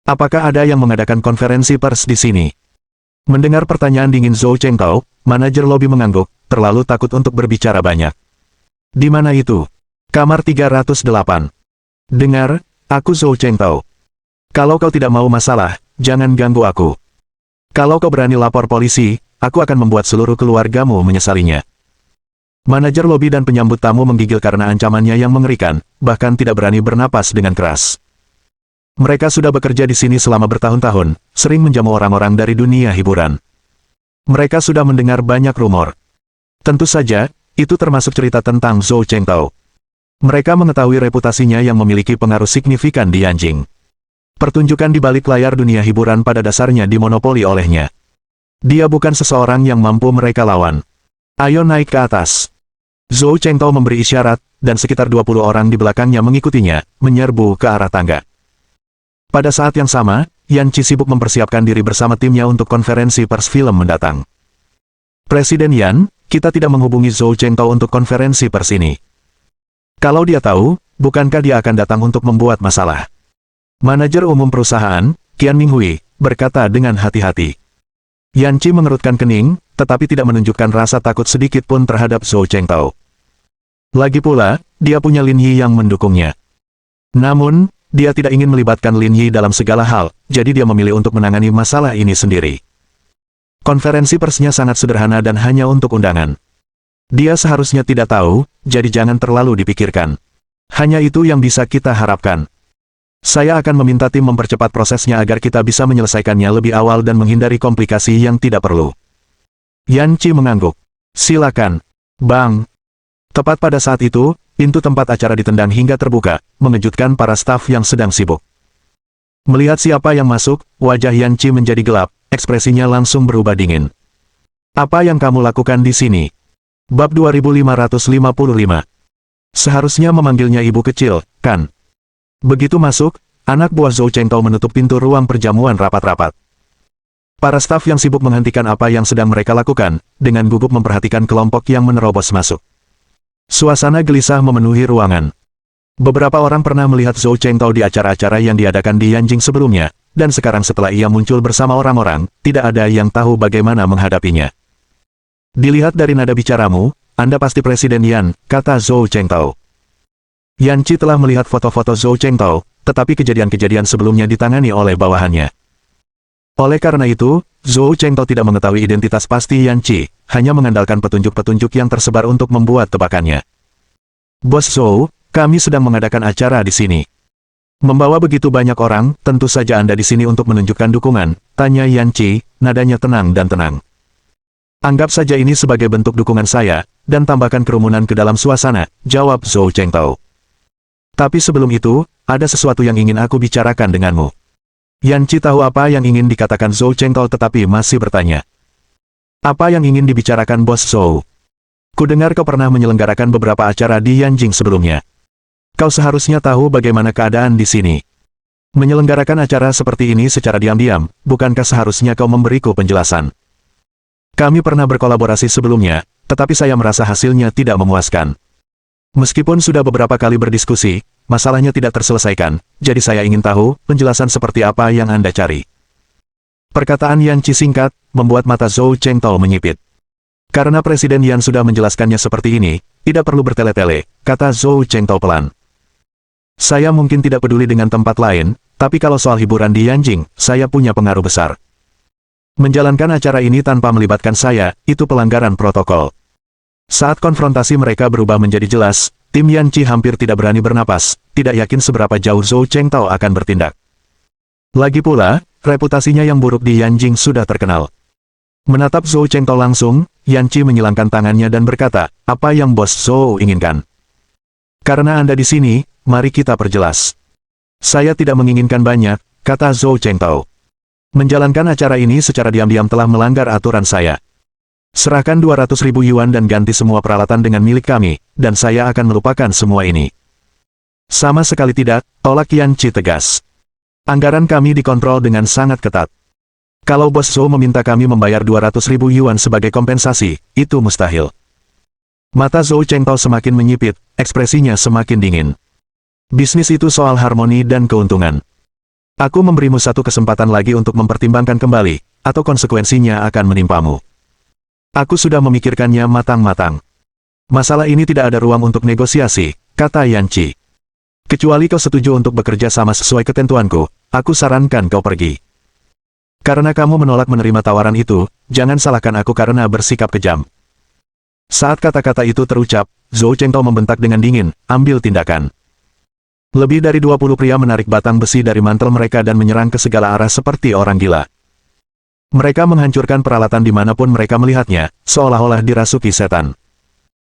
Apakah ada yang mengadakan konferensi pers di sini? Mendengar pertanyaan dingin Zhou Chengtao, manajer lobi mengangguk, terlalu takut untuk berbicara banyak. Di mana itu? Kamar 308. Dengar, aku Zhou Chengtao. Kalau kau tidak mau masalah, jangan ganggu aku. Kalau kau berani lapor polisi, aku akan membuat seluruh keluargamu menyesalinya. Manajer lobi dan penyambut tamu menggigil karena ancamannya yang mengerikan, bahkan tidak berani bernapas dengan keras. Mereka sudah bekerja di sini selama bertahun-tahun, sering menjamu orang-orang dari dunia hiburan. Mereka sudah mendengar banyak rumor. Tentu saja, itu termasuk cerita tentang Zhou Chengtao. Mereka mengetahui reputasinya yang memiliki pengaruh signifikan di Yanjing. Pertunjukan di balik layar dunia hiburan pada dasarnya dimonopoli olehnya. Dia bukan seseorang yang mampu mereka lawan. Ayo naik ke atas. Zhou Chengtao memberi isyarat, dan sekitar 20 orang di belakangnya mengikutinya, menyerbu ke arah tangga. Pada saat yang sama, Yan Qi sibuk mempersiapkan diri bersama timnya untuk konferensi pers film mendatang. Presiden Yan, kita tidak menghubungi Zhou Chengtao untuk konferensi pers ini. Kalau dia tahu, bukankah dia akan datang untuk membuat masalah? Manajer umum perusahaan, Qian Minghui, berkata dengan hati-hati. Yan Qi mengerutkan kening, tetapi tidak menunjukkan rasa takut sedikit pun terhadap Zhou Chengtao. Lagi pula, dia punya Lin Yi yang mendukungnya. Namun, dia tidak ingin melibatkan Lin Yi dalam segala hal, jadi dia memilih untuk menangani masalah ini sendiri. Konferensi persnya sangat sederhana dan hanya untuk undangan. Dia seharusnya tidak tahu, jadi jangan terlalu dipikirkan. Hanya itu yang bisa kita harapkan. Saya akan meminta tim mempercepat prosesnya agar kita bisa menyelesaikannya lebih awal dan menghindari komplikasi yang tidak perlu. Yan Qi mengangguk. Silakan. Bang. Tepat pada saat itu, pintu tempat acara ditendang hingga terbuka, mengejutkan para staf yang sedang sibuk. Melihat siapa yang masuk, wajah Yan Qi menjadi gelap, ekspresinya langsung berubah dingin. Apa yang kamu lakukan di sini? Bab 2555. Seharusnya memanggilnya ibu kecil, kan? Begitu masuk, anak buah Zhou Chengtao menutup pintu ruang perjamuan rapat-rapat. Para staf yang sibuk menghentikan apa yang sedang mereka lakukan, dengan gugup memperhatikan kelompok yang menerobos masuk. Suasana gelisah memenuhi ruangan. Beberapa orang pernah melihat Zhou Chengtao di acara-acara yang diadakan di Yanjing sebelumnya, dan sekarang setelah ia muncul bersama orang-orang, tidak ada yang tahu bagaimana menghadapinya. Dilihat dari nada bicaramu, Anda pasti Presiden Yan, kata Zhou Chengtao. Yan Qi telah melihat foto-foto Zhou Chengtao, tetapi kejadian-kejadian sebelumnya ditangani oleh bawahannya. Oleh karena itu, Zhou Chengtao tidak mengetahui identitas pasti Yan Qi, hanya mengandalkan petunjuk-petunjuk yang tersebar untuk membuat tebakannya. Bos Zhou, kami sedang mengadakan acara di sini. Membawa begitu banyak orang, tentu saja Anda di sini untuk menunjukkan dukungan, tanya Yan Qi, nadanya tenang dan tenang. Anggap saja ini sebagai bentuk dukungan saya, dan tambahkan kerumunan ke dalam suasana, jawab Zhou Chengtao. Tapi sebelum itu, ada sesuatu yang ingin aku bicarakan denganmu. Yan Qi tahu apa yang ingin dikatakan Zhou Chengtao tetapi masih bertanya. Apa yang ingin dibicarakan Bos Zhou? Kudengar kau pernah menyelenggarakan beberapa acara di Yanjing sebelumnya. Kau seharusnya tahu bagaimana keadaan di sini. Menyelenggarakan acara seperti ini secara diam-diam, bukankah seharusnya kau memberiku penjelasan? Kami pernah berkolaborasi sebelumnya, tetapi saya merasa hasilnya tidak memuaskan. Meskipun sudah beberapa kali berdiskusi, masalahnya tidak terselesaikan, jadi saya ingin tahu penjelasan seperti apa yang Anda cari. Perkataan Yan Qi singkat, membuat mata Zhou Chengtao menyipit. Karena Presiden Yan sudah menjelaskannya seperti ini, tidak perlu bertele-tele, kata Zhou Chengtao pelan. Saya mungkin tidak peduli dengan tempat lain, tapi kalau soal hiburan di Yanjing, saya punya pengaruh besar. Menjalankan acara ini tanpa melibatkan saya, itu pelanggaran protokol. Saat konfrontasi mereka berubah menjadi jelas, tim Yan Qi hampir tidak berani bernapas, tidak yakin seberapa jauh Zhou Chengtao akan bertindak. Lagi pula, reputasinya yang buruk di Yanjing sudah terkenal. Menatap Zhou Chengtao langsung, Yan Qi menyilangkan tangannya dan berkata, apa yang Bos Zhou inginkan? Karena Anda di sini, mari kita perjelas. Saya tidak menginginkan banyak, kata Zhou Chengtao. Menjalankan acara ini secara diam-diam telah melanggar aturan saya. Serahkan 200.000 yuan dan ganti semua peralatan dengan milik kami, dan saya akan melupakan semua ini. Sama sekali tidak, tolak Yan Qi tegas. Anggaran kami dikontrol dengan sangat ketat. Kalau Bos Zhou meminta kami membayar 200.000 yuan sebagai kompensasi, itu mustahil. Mata Zhou Chengtao semakin menyipit, ekspresinya semakin dingin. Bisnis itu soal harmoni dan keuntungan. Aku memberimu satu kesempatan lagi untuk mempertimbangkan kembali, atau konsekuensinya akan menimpamu. Aku sudah memikirkannya matang-matang. Masalah ini tidak ada ruang untuk negosiasi, kata Yan Qi. Kecuali kau setuju untuk bekerja sama sesuai ketentuanku, aku sarankan kau pergi. Karena kamu menolak menerima tawaran itu, jangan salahkan aku karena bersikap kejam. Saat kata-kata itu terucap, Zhou Chengtao membentak dengan dingin, ambil tindakan. Lebih dari 20 pria menarik batang besi dari mantel mereka dan menyerang ke segala arah seperti orang gila. Mereka menghancurkan peralatan dimanapun mereka melihatnya, seolah-olah dirasuki setan.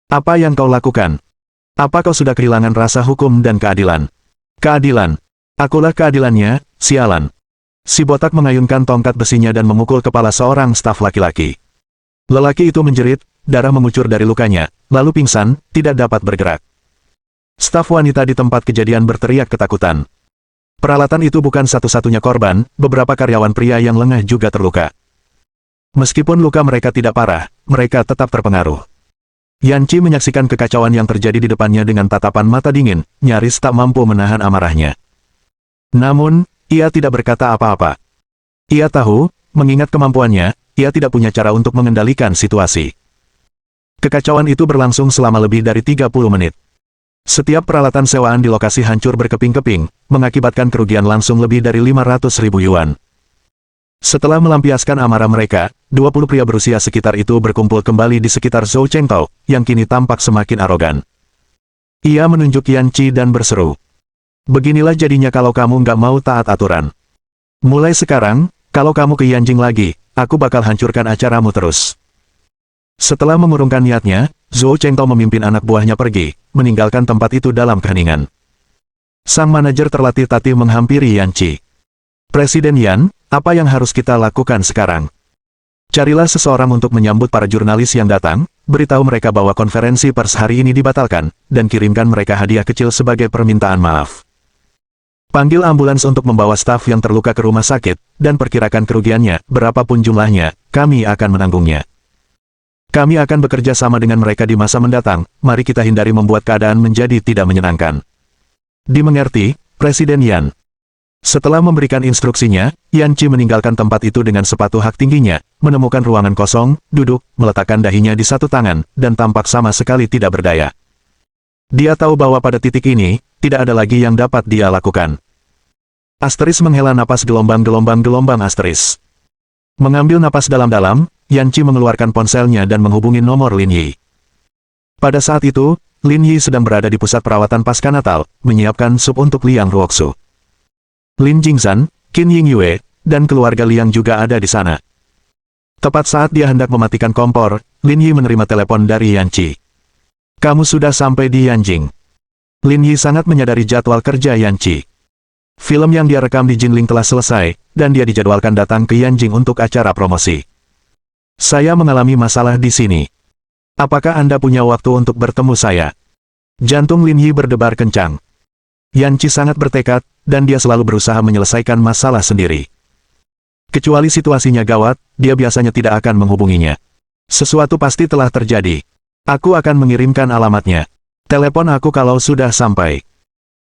Apa yang kau lakukan? Apa kau sudah kehilangan rasa hukum dan keadilan? Keadilan. Akulah keadilannya, sialan. Si botak mengayunkan tongkat besinya dan memukul kepala seorang staf laki-laki. Lelaki itu menjerit, darah mengucur dari lukanya, lalu pingsan, tidak dapat bergerak. Staf wanita di tempat kejadian berteriak ketakutan. Peralatan itu bukan satu-satunya korban, beberapa karyawan pria yang lengah juga terluka. Meskipun luka mereka tidak parah, mereka tetap terpengaruh. Yan Qi menyaksikan kekacauan yang terjadi di depannya dengan tatapan mata dingin, nyaris tak mampu menahan amarahnya. Namun, ia tidak berkata apa-apa. Ia tahu, mengingat kemampuannya, ia tidak punya cara untuk mengendalikan situasi. Kekacauan itu berlangsung selama lebih dari 30 menit. Setiap peralatan sewaan di lokasi hancur berkeping-keping, mengakibatkan kerugian langsung lebih dari 500.000 yuan. Setelah melampiaskan amarah mereka, 20 pria berusia sekitar itu berkumpul kembali di sekitar Zhou Chengtao, yang kini tampak semakin arogan. Ia menunjuk Yan Qi dan berseru. Beginilah jadinya kalau kamu nggak mau taat aturan. Mulai sekarang, kalau kamu ke Yanjing lagi, aku bakal hancurkan acaramu terus. Setelah mengurungkan niatnya, Zhou Chengtao memimpin anak buahnya pergi, meninggalkan tempat itu dalam keheningan. Sang manajer terlatih-tatih menghampiri Yan Qi. Presiden Yan, apa yang harus kita lakukan sekarang? Carilah seseorang untuk menyambut para jurnalis yang datang, beritahu mereka bahwa konferensi pers hari ini dibatalkan, dan kirimkan mereka hadiah kecil sebagai permintaan maaf. Panggil ambulans untuk membawa staf yang terluka ke rumah sakit, dan perkirakan kerugiannya, berapapun jumlahnya, kami akan menanggungnya. Kami akan bekerja sama dengan mereka di masa mendatang, mari kita hindari membuat keadaan menjadi tidak menyenangkan. Dimengerti, Presiden Yan. Setelah memberikan instruksinya, Yan Qi meninggalkan tempat itu dengan sepatu hak tingginya, menemukan ruangan kosong, duduk, meletakkan dahinya di satu tangan, dan tampak sama sekali tidak berdaya. Dia tahu bahwa pada titik ini, tidak ada lagi yang dapat dia lakukan. Asteris menghela napas gelombang-gelombang asteris. Mengambil napas dalam-dalam, Yan Qi mengeluarkan ponselnya dan menghubungi nomor Lin Yi. Pada saat itu, Lin Yi sedang berada di pusat perawatan pasca Natal, menyiapkan sup untuk Liang Ruoxu. Lin Jingzhan, Qin Yingyue, dan keluarga Liang juga ada di sana. Tepat saat dia hendak mematikan kompor, Lin Yi menerima telepon dari Yan Qi. Kamu sudah sampai di Yanjing. Lin Yi sangat menyadari jadwal kerja Yan Qi. Film yang dia rekam di Jinling telah selesai, dan dia dijadwalkan datang ke Yanjing untuk acara promosi. Saya mengalami masalah di sini. Apakah Anda punya waktu untuk bertemu saya? Jantung Lin Yi berdebar kencang. Yan Qi sangat bertekad, dan dia selalu berusaha menyelesaikan masalah sendiri. Kecuali situasinya gawat, dia biasanya tidak akan menghubunginya. Sesuatu pasti telah terjadi. Aku akan mengirimkan alamatnya. Telepon aku kalau sudah sampai.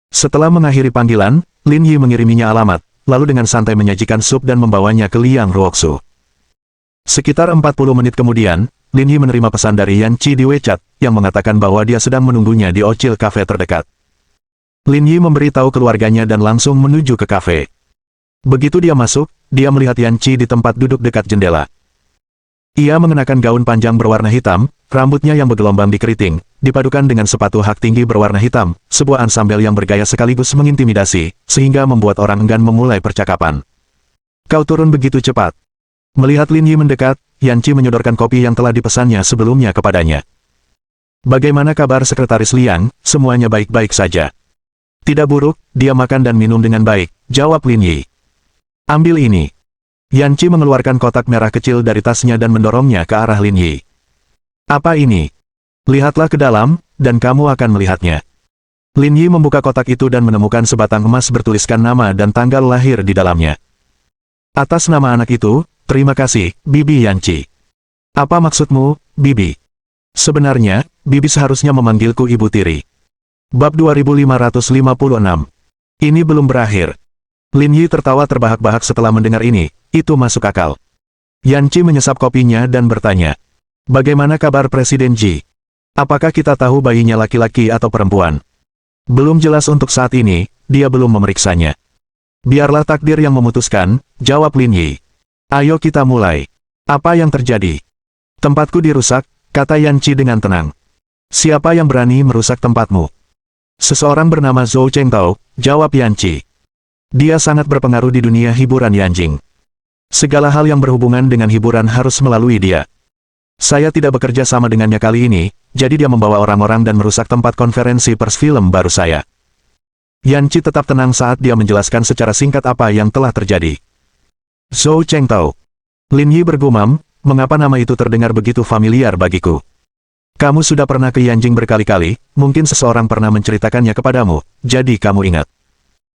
Setelah mengakhiri panggilan, Lin Yi mengiriminya alamat, lalu dengan santai menyajikan sup dan membawanya ke Liang Ruoxu. Sekitar 40 menit kemudian, Lin Yi menerima pesan dari Yan Qi di WeChat, yang mengatakan bahwa dia sedang menunggunya di Ocil Cafe terdekat. Lin Yi memberitahu keluarganya dan langsung menuju ke kafe. Begitu dia masuk, dia melihat Yan Qi di tempat duduk dekat jendela. Ia mengenakan gaun panjang berwarna hitam, rambutnya yang bergelombang di keriting, dipadukan dengan sepatu hak tinggi berwarna hitam, sebuah ansambel yang bergaya sekaligus mengintimidasi, sehingga membuat orang enggan memulai percakapan. Kau turun begitu cepat. Melihat Lin Yi mendekat, Yan Qi menyodorkan kopi yang telah dipesannya sebelumnya kepadanya. Bagaimana kabar Sekretaris Liang? Semuanya baik-baik saja. Tidak buruk, dia makan dan minum dengan baik, jawab Lin Yi. Ambil ini. Yan Qi mengeluarkan kotak merah kecil dari tasnya dan mendorongnya ke arah Lin Yi. Apa ini? Lihatlah ke dalam, dan kamu akan melihatnya. Lin Yi membuka kotak itu dan menemukan sebatang emas bertuliskan nama dan tanggal lahir di dalamnya. Atas nama anak itu, terima kasih, Bibi Yan Qi. Apa maksudmu, Bibi? Sebenarnya, Bibi seharusnya memanggilku Ibu Tiri. Bab 2556. Ini belum berakhir. Lin Yi tertawa terbahak-bahak setelah mendengar ini, itu masuk akal. Yan Qi menyesap kopinya dan bertanya. Bagaimana kabar Presiden Ji? Apakah kita tahu bayinya laki-laki atau perempuan? Belum jelas untuk saat ini, dia belum memeriksanya. Biarlah takdir yang memutuskan, jawab Lin Yi. Ayo kita mulai. Apa yang terjadi? Tempatku dirusak, kata Yan Qi dengan tenang. Siapa yang berani merusak tempatmu? Seseorang bernama Zhou Chengtao, jawab Yan Qi. Dia sangat berpengaruh di dunia hiburan Yanjing. Segala hal yang berhubungan dengan hiburan harus melalui dia. Saya tidak bekerja sama dengannya kali ini, jadi dia membawa orang-orang dan merusak tempat konferensi pers film baru saya. Yan Qi tetap tenang saat dia menjelaskan secara singkat apa yang telah terjadi. Zhou Chengtao. Lin Yi bergumam, mengapa nama itu terdengar begitu familiar bagiku? Kamu sudah pernah ke Yanjing berkali-kali, mungkin seseorang pernah menceritakannya kepadamu, jadi kamu ingat.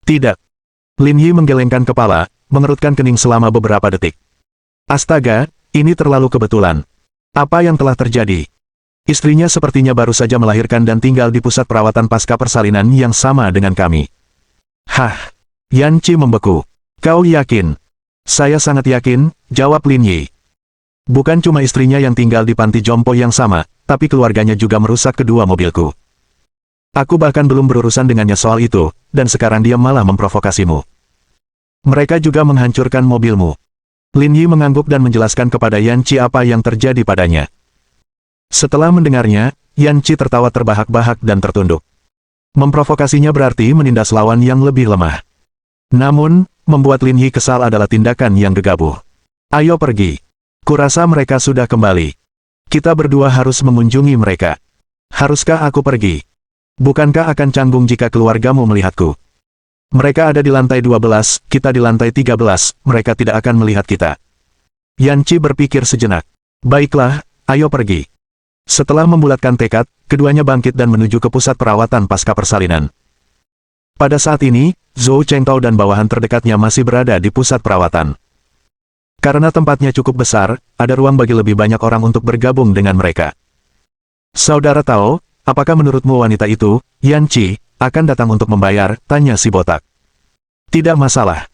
Tidak. Lin Yi menggelengkan kepala, mengerutkan kening selama beberapa detik. Astaga, ini terlalu kebetulan. Apa yang telah terjadi? Istrinya sepertinya baru saja melahirkan dan tinggal di pusat perawatan pasca persalinan yang sama dengan kami. Hah? Yan Qi membeku. Kau yakin? Saya sangat yakin, jawab Lin Yi. Bukan cuma istrinya yang tinggal di panti jompo yang sama, tapi keluarganya juga merusak kedua mobilku. Aku bahkan belum berurusan dengannya soal itu, dan sekarang dia malah memprovokasimu. Mereka juga menghancurkan mobilmu. Lin Yi mengangguk dan menjelaskan kepada Yan Qi apa yang terjadi padanya. Setelah mendengarnya, Yan Qi tertawa terbahak-bahak dan tertunduk. Memprovokasinya berarti menindas lawan yang lebih lemah. Namun, membuat Lin Yi kesal adalah tindakan yang gegabah. Ayo pergi. Kurasa mereka sudah kembali. Kita berdua harus mengunjungi mereka. Haruskah aku pergi? Bukankah akan canggung jika keluargamu melihatku? Mereka ada di lantai 12, kita di lantai 13, mereka tidak akan melihat kita. Yan Qi berpikir sejenak. Baiklah, ayo pergi. Setelah membulatkan tekad, keduanya bangkit dan menuju ke pusat perawatan pasca persalinan. Pada saat ini, Zhou Chengtao dan bawahan terdekatnya masih berada di pusat perawatan. Karena tempatnya cukup besar, ada ruang bagi lebih banyak orang untuk bergabung dengan mereka. Saudara Tao, apakah menurutmu wanita itu, Yan Qi, akan datang untuk membayar, tanya si botak. Tidak masalah.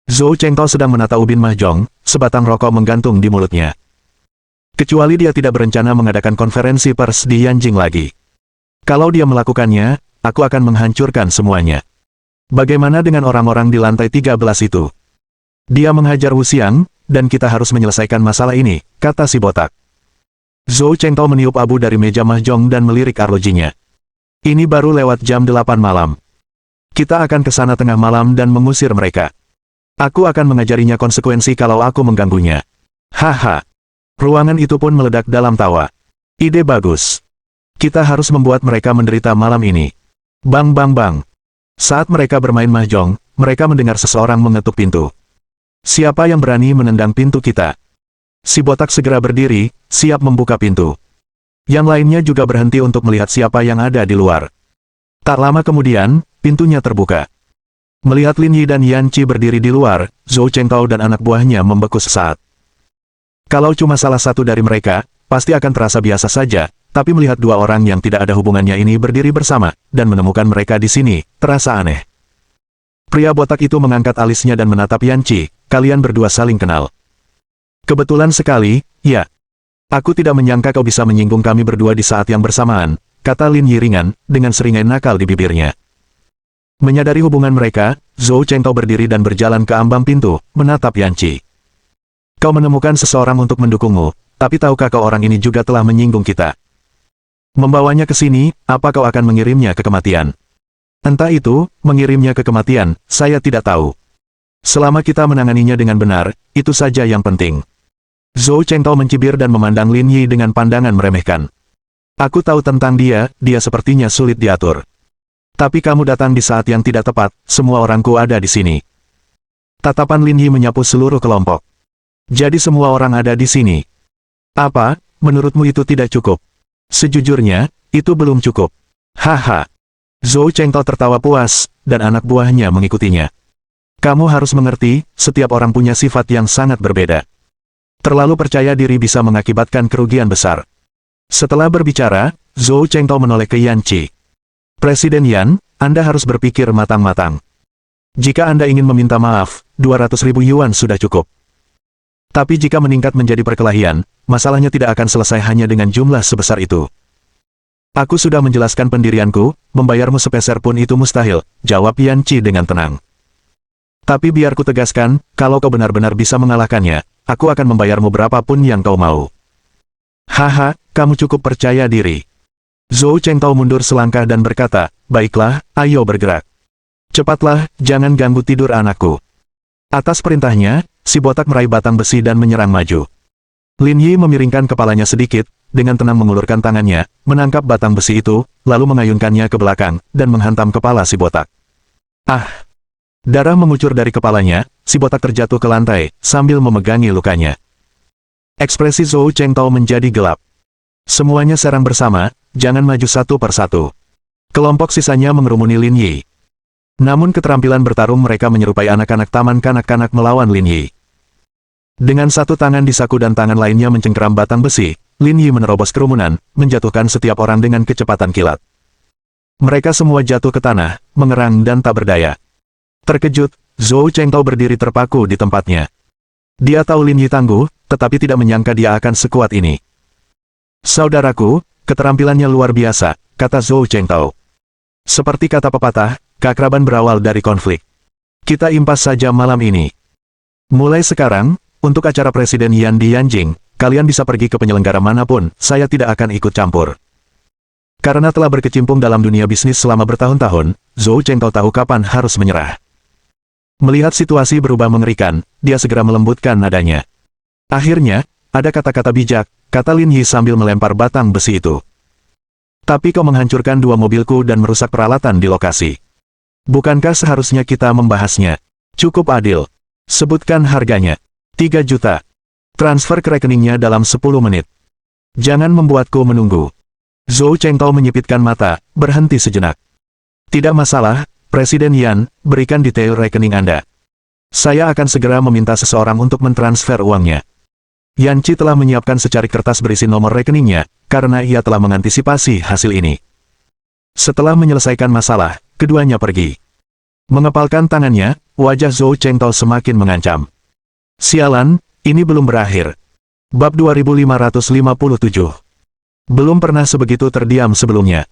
Zhou Chengtao sedang menata ubin mahjong, sebatang rokok menggantung di mulutnya. Kecuali dia tidak berencana mengadakan konferensi pers di Yanjing lagi. Kalau dia melakukannya, aku akan menghancurkan semuanya. Bagaimana dengan orang-orang di lantai 13 itu? Dia menghajar Wu Xiang, dan kita harus menyelesaikan masalah ini, kata si botak. Zhou Chengtao meniup abu dari meja mahjong dan melirik arlojinya. Ini baru lewat jam 8 malam. Kita akan ke sana tengah malam dan mengusir mereka. Aku akan mengajarinya konsekuensi kalau aku mengganggunya. Haha. Ruangan itu pun meledak dalam tawa. Ide bagus. Kita harus membuat mereka menderita malam ini. Bang bang bang. Saat mereka bermain mahjong, mereka mendengar seseorang mengetuk pintu. Siapa yang berani menendang pintu kita? Si botak segera berdiri, siap membuka pintu. Yang lainnya juga berhenti untuk melihat siapa yang ada di luar. Tak lama kemudian, pintunya terbuka. Melihat Lin Yi dan Yan Qi berdiri di luar, Zhou Chengtao dan anak buahnya membeku sesaat. Kalau cuma salah satu dari mereka, pasti akan terasa biasa saja, tapi melihat dua orang yang tidak ada hubungannya ini berdiri bersama, dan menemukan mereka di sini, terasa aneh. Pria botak itu mengangkat alisnya dan menatap Yan Qi, kalian berdua saling kenal. Kebetulan sekali, ya. Aku tidak menyangka kau bisa menyinggung kami berdua di saat yang bersamaan, kata Lin Yi ringan, dengan seringai nakal di bibirnya. Menyadari hubungan mereka, Zhou Chengtao berdiri dan berjalan ke ambang pintu, menatap Yan Qi. Kau menemukan seseorang untuk mendukungmu, tapi tahukah kau orang ini juga telah menyinggung kita? Membawanya ke sini, apa kau akan mengirimnya ke kematian? Entah itu, mengirimnya ke kematian, saya tidak tahu. Selama kita menanganinya dengan benar, itu saja yang penting. Zhou Chengtao mencibir dan memandang Lin Yi dengan pandangan meremehkan. Aku tahu tentang dia, dia sepertinya sulit diatur. Tapi kamu datang di saat yang tidak tepat, semua orangku ada di sini. Tatapan Lin Yi menyapu seluruh kelompok. Jadi semua orang ada di sini. Apa, menurutmu itu tidak cukup? Sejujurnya, itu belum cukup. Haha. Zhou Chengtao tertawa puas, dan anak buahnya mengikutinya. Kamu harus mengerti, setiap orang punya sifat yang sangat berbeda. Terlalu percaya diri bisa mengakibatkan kerugian besar. Setelah berbicara, Zhou Chengtao menoleh ke Yan Qi. Presiden Yan, Anda harus berpikir matang-matang. Jika Anda ingin meminta maaf, 200.000 yuan sudah cukup. Tapi jika meningkat menjadi perkelahian, masalahnya tidak akan selesai hanya dengan jumlah sebesar itu. Aku sudah menjelaskan pendirianku, membayarmu sepeser pun itu mustahil, jawab Yan Qi dengan tenang. Tapi biar ku tegaskan, kalau kau benar-benar bisa mengalahkannya, aku akan membayarmu berapapun yang kau mau. Haha, kamu cukup percaya diri. Zhou Chengtao mundur selangkah dan berkata, baiklah, ayo bergerak. Cepatlah, jangan ganggu tidur anakku. Atas perintahnya, si botak meraih batang besi dan menyerang maju. Lin Yi memiringkan kepalanya sedikit, dengan tenang mengulurkan tangannya, menangkap batang besi itu, lalu mengayunkannya ke belakang, dan menghantam kepala si botak. Ah! Darah mengucur dari kepalanya, si botak terjatuh ke lantai, sambil memegangi lukanya. Ekspresi Zhou Chengtao menjadi gelap. Semuanya serang bersama, jangan maju satu persatu. Kelompok sisanya mengerumuni Lin Yi. Namun keterampilan bertarung mereka menyerupai anak-anak taman kanak-kanak melawan Lin Yi. Dengan satu tangan di saku dan tangan lainnya mencengkeram batang besi, Lin Yi menerobos kerumunan, menjatuhkan setiap orang dengan kecepatan kilat. Mereka semua jatuh ke tanah, mengerang dan tak berdaya. Terkejut, Zhou Chengtao berdiri terpaku di tempatnya. Dia tahu Lin Yi tangguh, tetapi tidak menyangka dia akan sekuat ini. Saudaraku, keterampilannya luar biasa, kata Zhou Chengtao. Seperti kata pepatah, keakraban berawal dari konflik. Kita impas saja malam ini. Mulai sekarang, untuk acara Presiden Yan di Yanjing, kalian bisa pergi ke penyelenggara manapun, saya tidak akan ikut campur. Karena telah berkecimpung dalam dunia bisnis selama bertahun-tahun, Zhou Chengtao tahu kapan harus menyerah. Melihat situasi berubah mengerikan, dia segera melembutkan nadanya. Akhirnya, ada kata-kata bijak, kata Lin Yi sambil melempar batang besi itu. Tapi kau menghancurkan dua mobilku dan merusak peralatan di lokasi. Bukankah seharusnya kita membahasnya? Cukup adil. Sebutkan harganya. 3 juta. Transfer ke rekeningnya dalam 10 menit. Jangan membuatku menunggu. Zhou Chengtao menyipitkan mata, berhenti sejenak. Tidak masalah, Presiden Yan, berikan detail rekening Anda. Saya akan segera meminta seseorang untuk mentransfer uangnya. Yan Qi telah menyiapkan secari kertas berisi nomor rekeningnya, karena ia telah mengantisipasi hasil ini. Setelah menyelesaikan masalah, keduanya pergi. Mengepalkan tangannya, wajah Zhou Chengtao semakin mengancam. Sialan, ini belum berakhir. Bab 2557. Belum pernah sebegitu terdiam sebelumnya.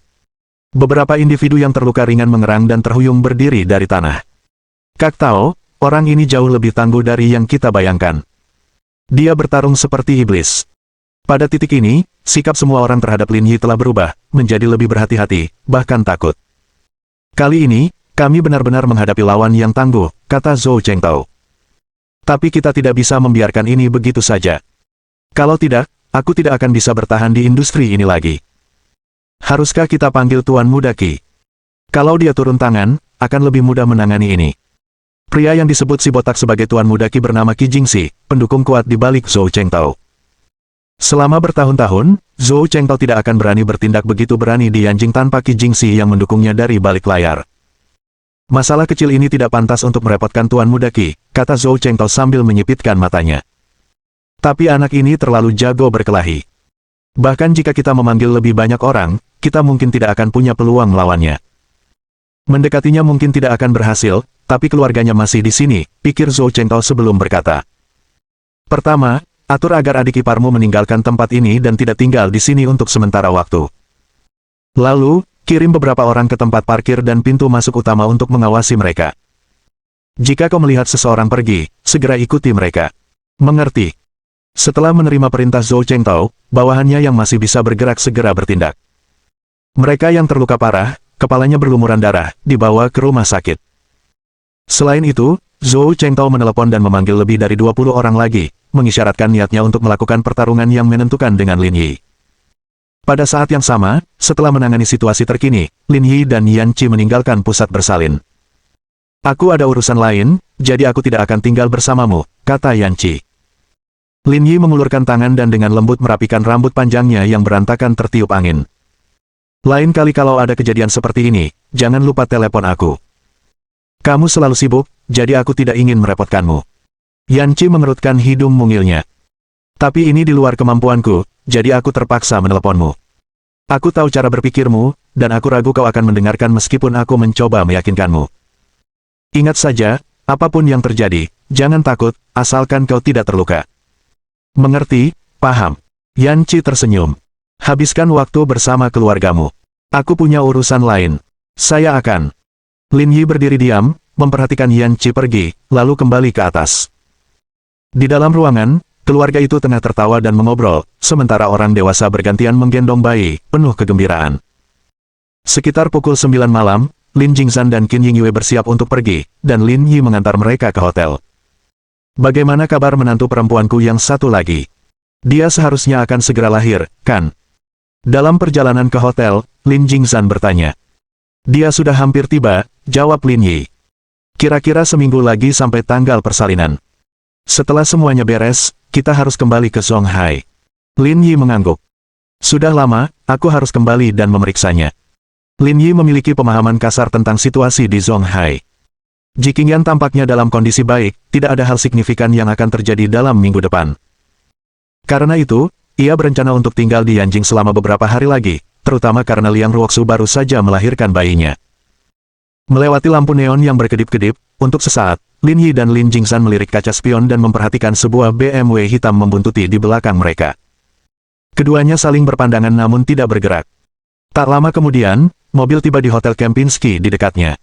Beberapa individu yang terluka ringan mengerang dan terhuyung berdiri dari tanah. Kak Tao, orang ini jauh lebih tangguh dari yang kita bayangkan. Dia bertarung seperti iblis. Pada titik ini, sikap semua orang terhadap Lin Yi telah berubah, menjadi lebih berhati-hati, bahkan takut. Kali ini, kami benar-benar menghadapi lawan yang tangguh, kata Zhou Chengtao. Tapi kita tidak bisa membiarkan ini begitu saja. Kalau tidak, aku tidak akan bisa bertahan di industri ini lagi. Haruskah kita panggil Tuan Muda Qi? Kalau dia turun tangan, akan lebih mudah menangani ini. Pria yang disebut si botak sebagai Tuan Muda Qi bernama Qi Jingxi, pendukung kuat di balik Zhou Chengtao. Selama bertahun-tahun, Zhou Chengtao tidak akan berani bertindak begitu berani di Yanjing tanpa Qi Jingxi yang mendukungnya dari balik layar. Masalah kecil ini tidak pantas untuk merepotkan Tuan Muda Qi, kata Zhou Chengtao sambil menyipitkan matanya. Tapi anak ini terlalu jago berkelahi. Bahkan jika kita memanggil lebih banyak orang, kita mungkin tidak akan punya peluang melawannya. Mendekatinya mungkin tidak akan berhasil, tapi keluarganya masih di sini, pikir Zhou Chengtao sebelum berkata. Pertama, atur agar adik iparmu meninggalkan tempat ini dan tidak tinggal di sini untuk sementara waktu. Lalu, kirim beberapa orang ke tempat parkir dan pintu masuk utama untuk mengawasi mereka. Jika kau melihat seseorang pergi, segera ikuti mereka. Mengerti? Setelah menerima perintah Zhou Chengtao, bawahannya yang masih bisa bergerak segera bertindak. Mereka yang terluka parah, kepalanya berlumuran darah, dibawa ke rumah sakit. Selain itu, Zhou Chengtao menelepon dan memanggil lebih dari 20 orang lagi, mengisyaratkan niatnya untuk melakukan pertarungan yang menentukan dengan Lin Yi. Pada saat yang sama, setelah menangani situasi terkini, Lin Yi dan Yan Qi meninggalkan pusat bersalin. Aku ada urusan lain, jadi aku tidak akan tinggal bersamamu, kata Yan Qi. Lin Yi mengulurkan tangan dan dengan lembut merapikan rambut panjangnya yang berantakan tertiup angin. Lain kali kalau ada kejadian seperti ini, jangan lupa telepon aku. Kamu selalu sibuk, jadi aku tidak ingin merepotkanmu. Yan Qi mengerutkan hidung mungilnya. Tapi ini di luar kemampuanku, jadi aku terpaksa meneleponmu. Aku tahu cara berpikirmu, dan aku ragu kau akan mendengarkan meskipun aku mencoba meyakinkanmu. Ingat saja, apapun yang terjadi, jangan takut, asalkan kau tidak terluka. Mengerti, paham. Yan Qi tersenyum. Habiskan waktu bersama keluargamu. Aku punya urusan lain. Saya akan. Lin Yi berdiri diam, memperhatikan Yan Qi pergi, lalu kembali ke atas. Di dalam ruangan, keluarga itu tengah tertawa dan mengobrol, sementara orang dewasa bergantian menggendong bayi, penuh kegembiraan. Sekitar pukul 9 malam, Lin Jingzhan dan Qin Yingyue bersiap untuk pergi, dan Lin Yi mengantar mereka ke hotel. Bagaimana kabar menantu perempuanku yang satu lagi? Dia seharusnya akan segera lahir, kan? Dalam perjalanan ke hotel, Lin Jingzhan bertanya. Dia sudah hampir tiba, jawab Lin Yi. Kira-kira seminggu lagi sampai tanggal persalinan. Setelah semuanya beres, kita harus kembali ke Zonghai. Lin Yi mengangguk. Sudah lama, aku harus kembali dan memeriksanya. Lin Yi memiliki pemahaman kasar tentang situasi di Zonghai. Jiqingyan tampaknya dalam kondisi baik, tidak ada hal signifikan yang akan terjadi dalam minggu depan. Karena itu, ia berencana untuk tinggal di Yanjing selama beberapa hari lagi, terutama karena Liang Ruoxu baru saja melahirkan bayinya. Melewati lampu neon yang berkedip-kedip, untuk sesaat, Lin Yi dan Lin Jingzhan melirik kaca spion dan memperhatikan sebuah BMW hitam membuntuti di belakang mereka. Keduanya saling berpandangan namun tidak bergerak. Tak lama kemudian, mobil tiba di Hotel Kempinski di dekatnya.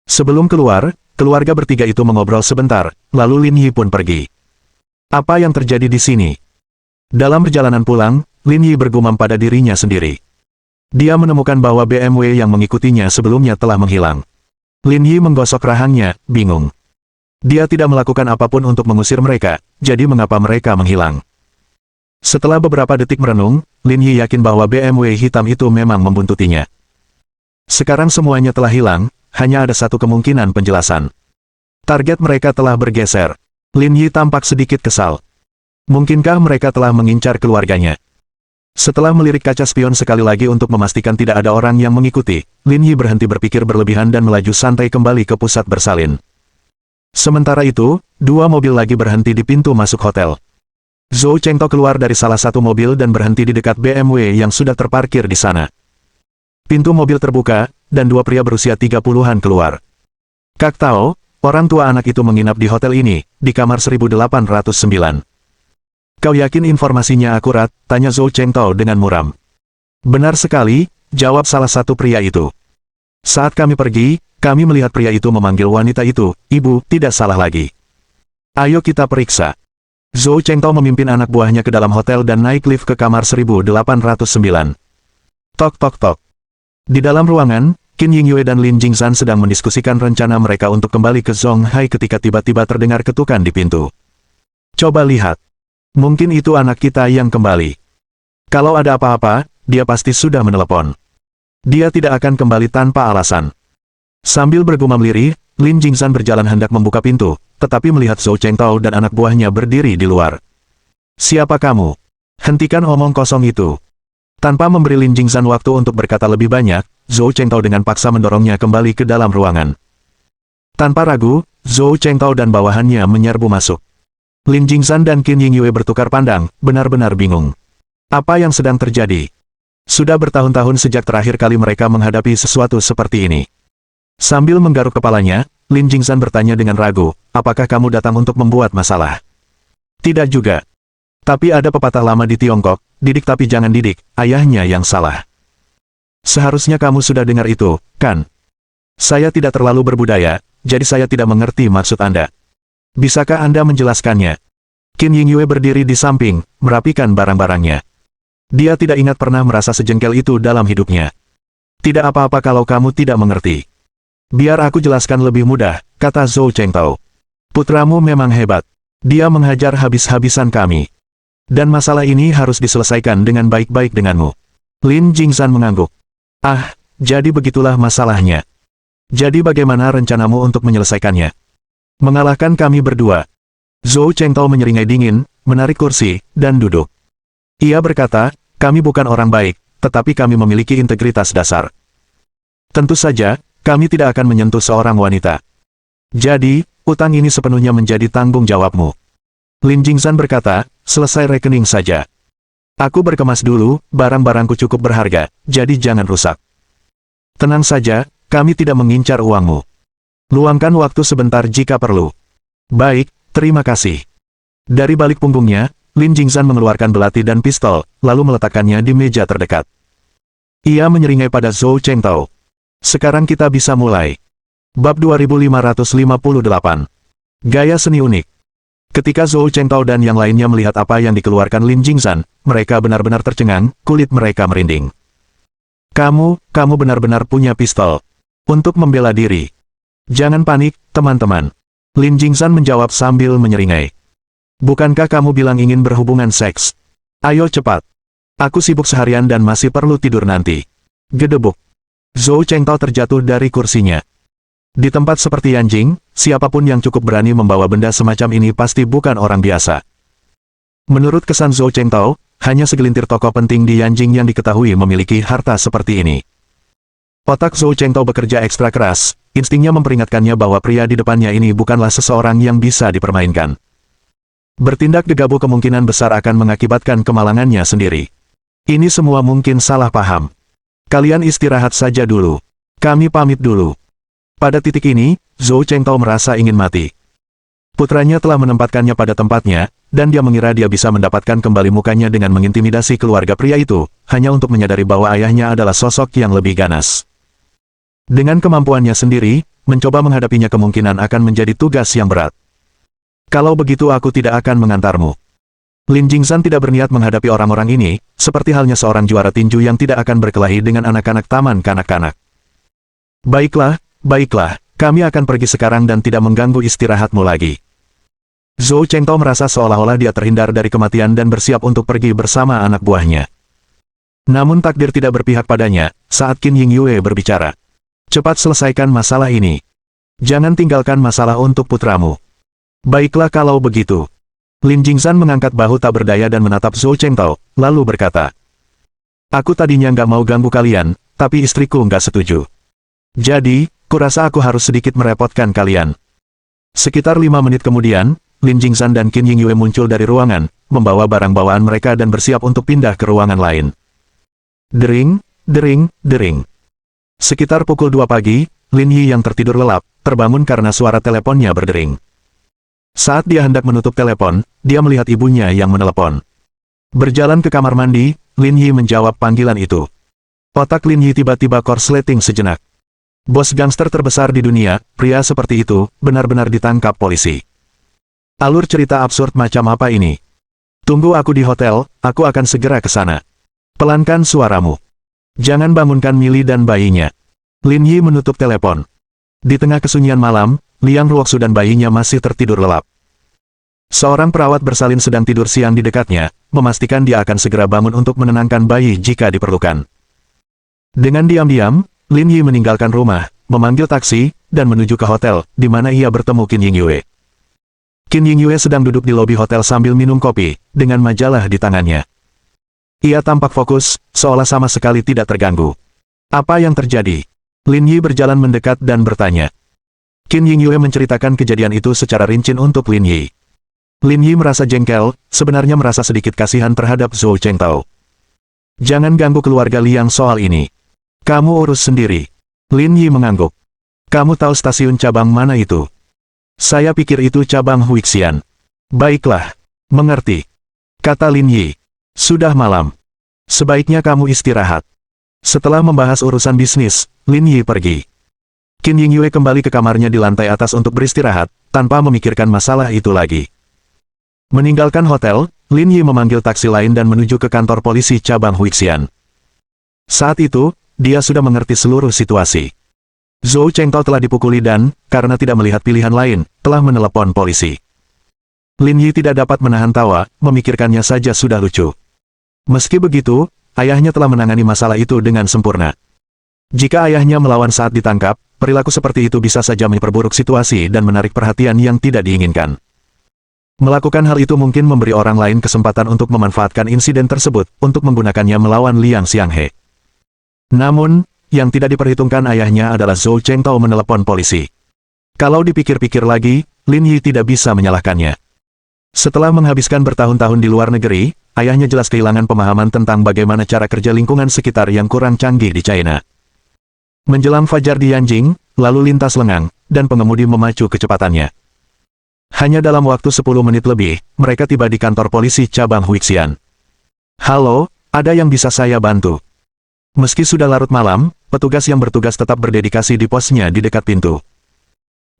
Sebelum keluar, keluarga bertiga itu mengobrol sebentar, lalu Lin Yi pun pergi. Apa yang terjadi di sini? Dalam perjalanan pulang, Lin Yi bergumam pada dirinya sendiri. Dia menemukan bahwa BMW yang mengikutinya sebelumnya telah menghilang. Lin Yi menggosok rahangnya, bingung. Dia tidak melakukan apapun untuk mengusir mereka, jadi mengapa mereka menghilang? Setelah beberapa detik merenung, Lin Yi yakin bahwa BMW hitam itu memang membuntutinya. Sekarang semuanya telah hilang, hanya ada satu kemungkinan penjelasan. Target mereka telah bergeser. Lin Yi tampak sedikit kesal. Mungkinkah mereka telah mengincar keluarganya? Setelah melirik kaca spion sekali lagi untuk memastikan tidak ada orang yang mengikuti, Lin Yi berhenti berpikir berlebihan dan melaju santai kembali ke pusat bersalin. Sementara itu, dua mobil lagi berhenti di pintu masuk hotel. Zhou Chengtao keluar dari salah satu mobil dan berhenti di dekat BMW yang sudah terparkir di sana. Pintu mobil terbuka, dan dua pria berusia 30-an keluar. Kak Tao, orang tua anak itu menginap di hotel ini, di kamar 1809. Kau yakin informasinya akurat? Tanya Zhou Chengtao dengan muram. Benar sekali, jawab salah satu pria itu. Saat kami pergi, kami melihat pria itu memanggil wanita itu, ibu, tidak salah lagi. Ayo kita periksa. Zhou Chengtao memimpin anak buahnya ke dalam hotel dan naik lift ke kamar 1809. Tok tok tok. Di dalam ruangan, Qin Yingyue dan Lin Jingzhan sedang mendiskusikan rencana mereka untuk kembali ke Zonghai ketika tiba-tiba terdengar ketukan di pintu. Coba lihat. Mungkin itu anak kita yang kembali. Kalau ada apa-apa, dia pasti sudah menelepon. Dia tidak akan kembali tanpa alasan. Sambil bergumam lirih, Lin Jingzhan berjalan hendak membuka pintu, tetapi melihat Zhou Chengtao dan anak buahnya berdiri di luar. Siapa kamu? Hentikan omong kosong itu. Tanpa memberi Lin Jingzhan waktu untuk berkata lebih banyak, Zhou Chengtao dengan paksa mendorongnya kembali ke dalam ruangan. Tanpa ragu, Zhou Chengtao dan bawahannya menyerbu masuk. Lin Jingzhan dan Qin Yingyue bertukar pandang, benar-benar bingung. Apa yang sedang terjadi? Sudah bertahun-tahun sejak terakhir kali mereka menghadapi sesuatu seperti ini. Sambil menggaruk kepalanya, Lin Jingzhan bertanya dengan ragu, apakah kamu datang untuk membuat masalah? Tidak juga. Tapi ada pepatah lama di Tiongkok, didik tapi jangan didik, ayahnya yang salah. Seharusnya kamu sudah dengar itu, kan? Saya tidak terlalu berbudaya, jadi saya tidak mengerti maksud Anda. Bisakah Anda menjelaskannya? Qin Yingyue berdiri di samping, merapikan barang-barangnya. Dia tidak ingat pernah merasa sejengkel itu dalam hidupnya. Tidak apa-apa kalau kamu tidak mengerti. Biar aku jelaskan lebih mudah, kata Zhou Chengtao. Putramu memang hebat. Dia menghajar habis-habisan kami. Dan masalah ini harus diselesaikan dengan baik-baik denganmu. Lin Jingzhan mengangguk. Ah, jadi begitulah masalahnya. Jadi bagaimana rencanamu untuk menyelesaikannya? Mengalahkan kami berdua. Zhou Chengtao menyeringai dingin, menarik kursi, dan duduk. Ia berkata, kami bukan orang baik, tetapi kami memiliki integritas dasar. Tentu saja, kami tidak akan menyentuh seorang wanita. Jadi, utang ini sepenuhnya menjadi tanggung jawabmu. Lin Jingzhan berkata, selesai rekening saja. Aku berkemas dulu, barang-barangku cukup berharga, jadi jangan rusak. Tenang saja, kami tidak mengincar uangmu. Luangkan waktu sebentar jika perlu. Baik, terima kasih. Dari balik punggungnya, Lin Jingzhan mengeluarkan belati dan pistol, lalu meletakkannya di meja terdekat. Ia menyeringai pada Zhou Chengtao. Sekarang kita bisa mulai. Bab 2558. Gaya seni unik. Ketika Zhou Chengtao dan yang lainnya melihat apa yang dikeluarkan Lin Jingzhan, mereka benar-benar tercengang, kulit mereka merinding. Kamu benar-benar punya pistol. Untuk membela diri. Jangan panik, teman-teman. Lin Jingzhan menjawab sambil menyeringai. Bukankah kamu bilang ingin berhubungan seks? Ayo cepat. Aku sibuk seharian dan masih perlu tidur nanti. Gedebuk. Zhou Chengtao terjatuh dari kursinya. Di tempat seperti Yanjing, siapapun yang cukup berani membawa benda semacam ini pasti bukan orang biasa. Menurut kesan Zhou Chengtao, hanya segelintir tokoh penting di Yanjing yang diketahui memiliki harta seperti ini. Otak Zhou Chengtao bekerja ekstra keras, instingnya memperingatkannya bahwa pria di depannya ini bukanlah seseorang yang bisa dipermainkan. Bertindak gegabah kemungkinan besar akan mengakibatkan kemalangannya sendiri. Ini semua mungkin salah paham. Kalian istirahat saja dulu. Kami pamit dulu. Pada titik ini, Zhou Chengtao merasa ingin mati. Putranya telah menempatkannya pada tempatnya, dan dia mengira dia bisa mendapatkan kembali mukanya dengan mengintimidasi keluarga pria itu, hanya untuk menyadari bahwa ayahnya adalah sosok yang lebih ganas. Dengan kemampuannya sendiri, mencoba menghadapinya kemungkinan akan menjadi tugas yang berat. Kalau begitu aku tidak akan mengantarmu. Lin Jingzhan tidak berniat menghadapi orang-orang ini, seperti halnya seorang juara tinju yang tidak akan berkelahi dengan anak-anak taman kanak-kanak. Baiklah, kami akan pergi sekarang dan tidak mengganggu istirahatmu lagi. Zhou Chengtao merasa seolah-olah dia terhindar dari kematian dan bersiap untuk pergi bersama anak buahnya. Namun takdir tidak berpihak padanya, saat Qin Yingyue berbicara. Cepat selesaikan masalah ini. Jangan tinggalkan masalah untuk putramu. Baiklah kalau begitu. Lin Jingzhan mengangkat bahu tak berdaya dan menatap Zhou Chengtao, lalu berkata. Aku tadinya nggak mau ganggu kalian, tapi istriku nggak setuju. Jadi, kurasa aku harus sedikit merepotkan kalian. Sekitar 5 menit kemudian, Lin Jingzhan dan Qin Yingyue muncul dari ruangan, membawa barang bawaan mereka dan bersiap untuk pindah ke ruangan lain. Dering, dering, dering. Sekitar pukul 2 pagi, Lin Yi yang tertidur lelap, terbangun karena suara teleponnya berdering. Saat dia hendak menutup telepon, dia melihat ibunya yang menelepon. Berjalan ke kamar mandi, Lin Yi menjawab panggilan itu. Otak Lin Yi tiba-tiba korsleting sejenak. Bos gangster terbesar di dunia, pria seperti itu, benar-benar ditangkap polisi. Alur cerita absurd macam apa ini? Tunggu aku di hotel, aku akan segera ke sana. Pelankan suaramu. Jangan bangunkan Millie dan bayinya. Lin Yi menutup telepon. Di tengah kesunyian malam, Liang Ruoxu dan bayinya masih tertidur lelap. Seorang perawat bersalin sedang tidur siang di dekatnya, memastikan dia akan segera bangun untuk menenangkan bayi jika diperlukan. Dengan diam-diam, Lin Yi meninggalkan rumah, memanggil taksi, dan menuju ke hotel, di mana ia bertemu Qin Yingyue. Qin Yingyue sedang duduk di lobi hotel sambil minum kopi, dengan majalah di tangannya. Ia tampak fokus, seolah sama sekali tidak terganggu. Apa yang terjadi? Lin Yi berjalan mendekat dan bertanya. Qin Yingyue menceritakan kejadian itu secara rinci untuk Lin Yi. Lin Yi merasa jengkel, sebenarnya merasa sedikit kasihan terhadap Zhou Chengtao. Jangan ganggu keluarga Liang soal ini. Kamu urus sendiri. Lin Yi mengangguk. Kamu tahu stasiun cabang mana itu? Saya pikir itu cabang Huixian. Baiklah. Mengerti. Kata Lin Yi. Sudah malam. Sebaiknya kamu istirahat. Setelah membahas urusan bisnis, Lin Yi pergi. Qin Yingyue kembali ke kamarnya di lantai atas untuk beristirahat, tanpa memikirkan masalah itu lagi. Meninggalkan hotel, Lin Yi memanggil taksi lain dan menuju ke kantor polisi cabang Huixian. Saat itu, dia sudah mengerti seluruh situasi. Zhou Chengtao telah dipukuli dan, karena tidak melihat pilihan lain, telah menelepon polisi. Lin Yi tidak dapat menahan tawa, memikirkannya saja sudah lucu. Meski begitu, ayahnya telah menangani masalah itu dengan sempurna. Jika ayahnya melawan saat ditangkap, perilaku seperti itu bisa saja memperburuk situasi dan menarik perhatian yang tidak diinginkan. Melakukan hal itu mungkin memberi orang lain kesempatan untuk memanfaatkan insiden tersebut, untuk menggunakannya melawan Liang Xianghe. Namun, yang tidak diperhitungkan ayahnya adalah Zhou Chengtao menelepon polisi. Kalau dipikir-pikir lagi, Lin Yi tidak bisa menyalahkannya. Setelah menghabiskan bertahun-tahun di luar negeri, ayahnya jelas kehilangan pemahaman tentang bagaimana cara kerja lingkungan sekitar yang kurang canggih di China. Menjelang fajar di Yanjing, lalu lintas lengang, dan pengemudi memacu kecepatannya. Hanya dalam waktu 10 menit lebih, mereka tiba di kantor polisi cabang Huixian. Halo, ada yang bisa saya bantu? Meski sudah larut malam, petugas yang bertugas tetap berdedikasi di posnya di dekat pintu.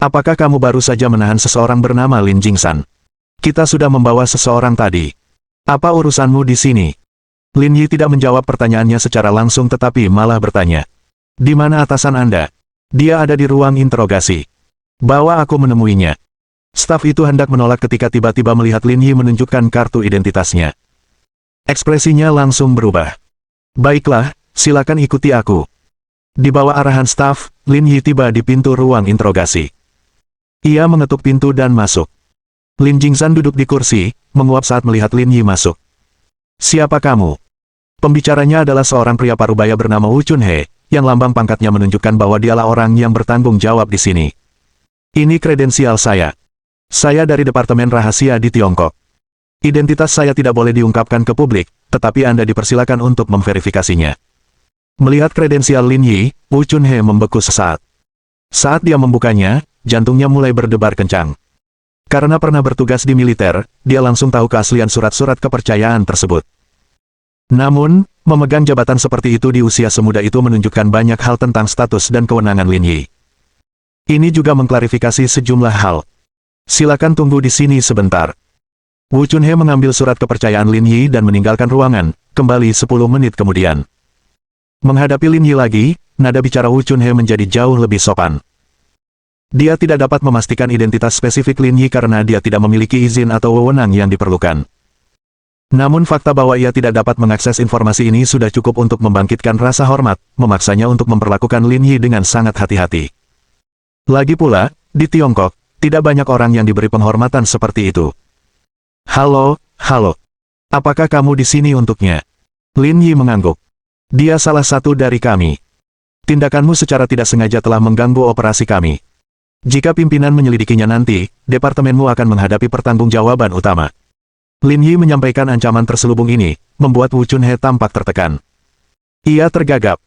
Apakah kamu baru saja menahan seseorang bernama Lin Jingsan? Kita sudah membawa seseorang tadi. Apa urusanmu di sini? Lin Yi tidak menjawab pertanyaannya secara langsung tetapi malah bertanya. Di mana atasan Anda? Dia ada di ruang interogasi. Bawa aku menemuinya. Staf itu hendak menolak ketika tiba-tiba melihat Lin Yi menunjukkan kartu identitasnya. Ekspresinya langsung berubah. Baiklah, silakan ikuti aku. Di bawah arahan staf, Lin Yi tiba di pintu ruang interogasi. Ia mengetuk pintu dan masuk. Lin Jingsan duduk di kursi, menguap saat melihat Lin Yi masuk. Siapa kamu? Pembicaranya adalah seorang pria parubaya bernama Wu Chunhe, yang lambang pangkatnya menunjukkan bahwa dialah orang yang bertanggung jawab di sini. Ini kredensial saya. Saya dari Departemen Rahasia di Tiongkok. Identitas saya tidak boleh diungkapkan ke publik, tetapi Anda dipersilakan untuk memverifikasinya. Melihat kredensial Lin Yi, Wu Chunhe membeku sesaat. Saat dia membukanya, jantungnya mulai berdebar kencang. Karena pernah bertugas di militer, dia langsung tahu keaslian surat-surat kepercayaan tersebut. Namun, memegang jabatan seperti itu di usia semuda itu menunjukkan banyak hal tentang status dan kewenangan Lin Yi. Ini juga mengklarifikasi sejumlah hal. Silakan tunggu di sini sebentar. Wu Chunhe mengambil surat kepercayaan Lin Yi dan meninggalkan ruangan, kembali 10 menit kemudian. Menghadapi Lin Yi lagi, nada bicara Wu Chunhe menjadi jauh lebih sopan. Dia tidak dapat memastikan identitas spesifik Lin Yi karena dia tidak memiliki izin atau wewenang yang diperlukan. Namun fakta bahwa ia tidak dapat mengakses informasi ini sudah cukup untuk membangkitkan rasa hormat, memaksanya untuk memperlakukan Lin Yi dengan sangat hati-hati. Lagi pula, di Tiongkok, tidak banyak orang yang diberi penghormatan seperti itu. Halo. Apakah kamu di sini untuknya? Lin Yi mengangguk. Dia salah satu dari kami. Tindakanmu secara tidak sengaja telah mengganggu operasi kami. Jika pimpinan menyelidikinya nanti, departemenmu akan menghadapi pertanggungjawaban utama. Lin Yi menyampaikan ancaman terselubung ini, membuat Wu Chunhe tampak tertekan. Ia tergagap.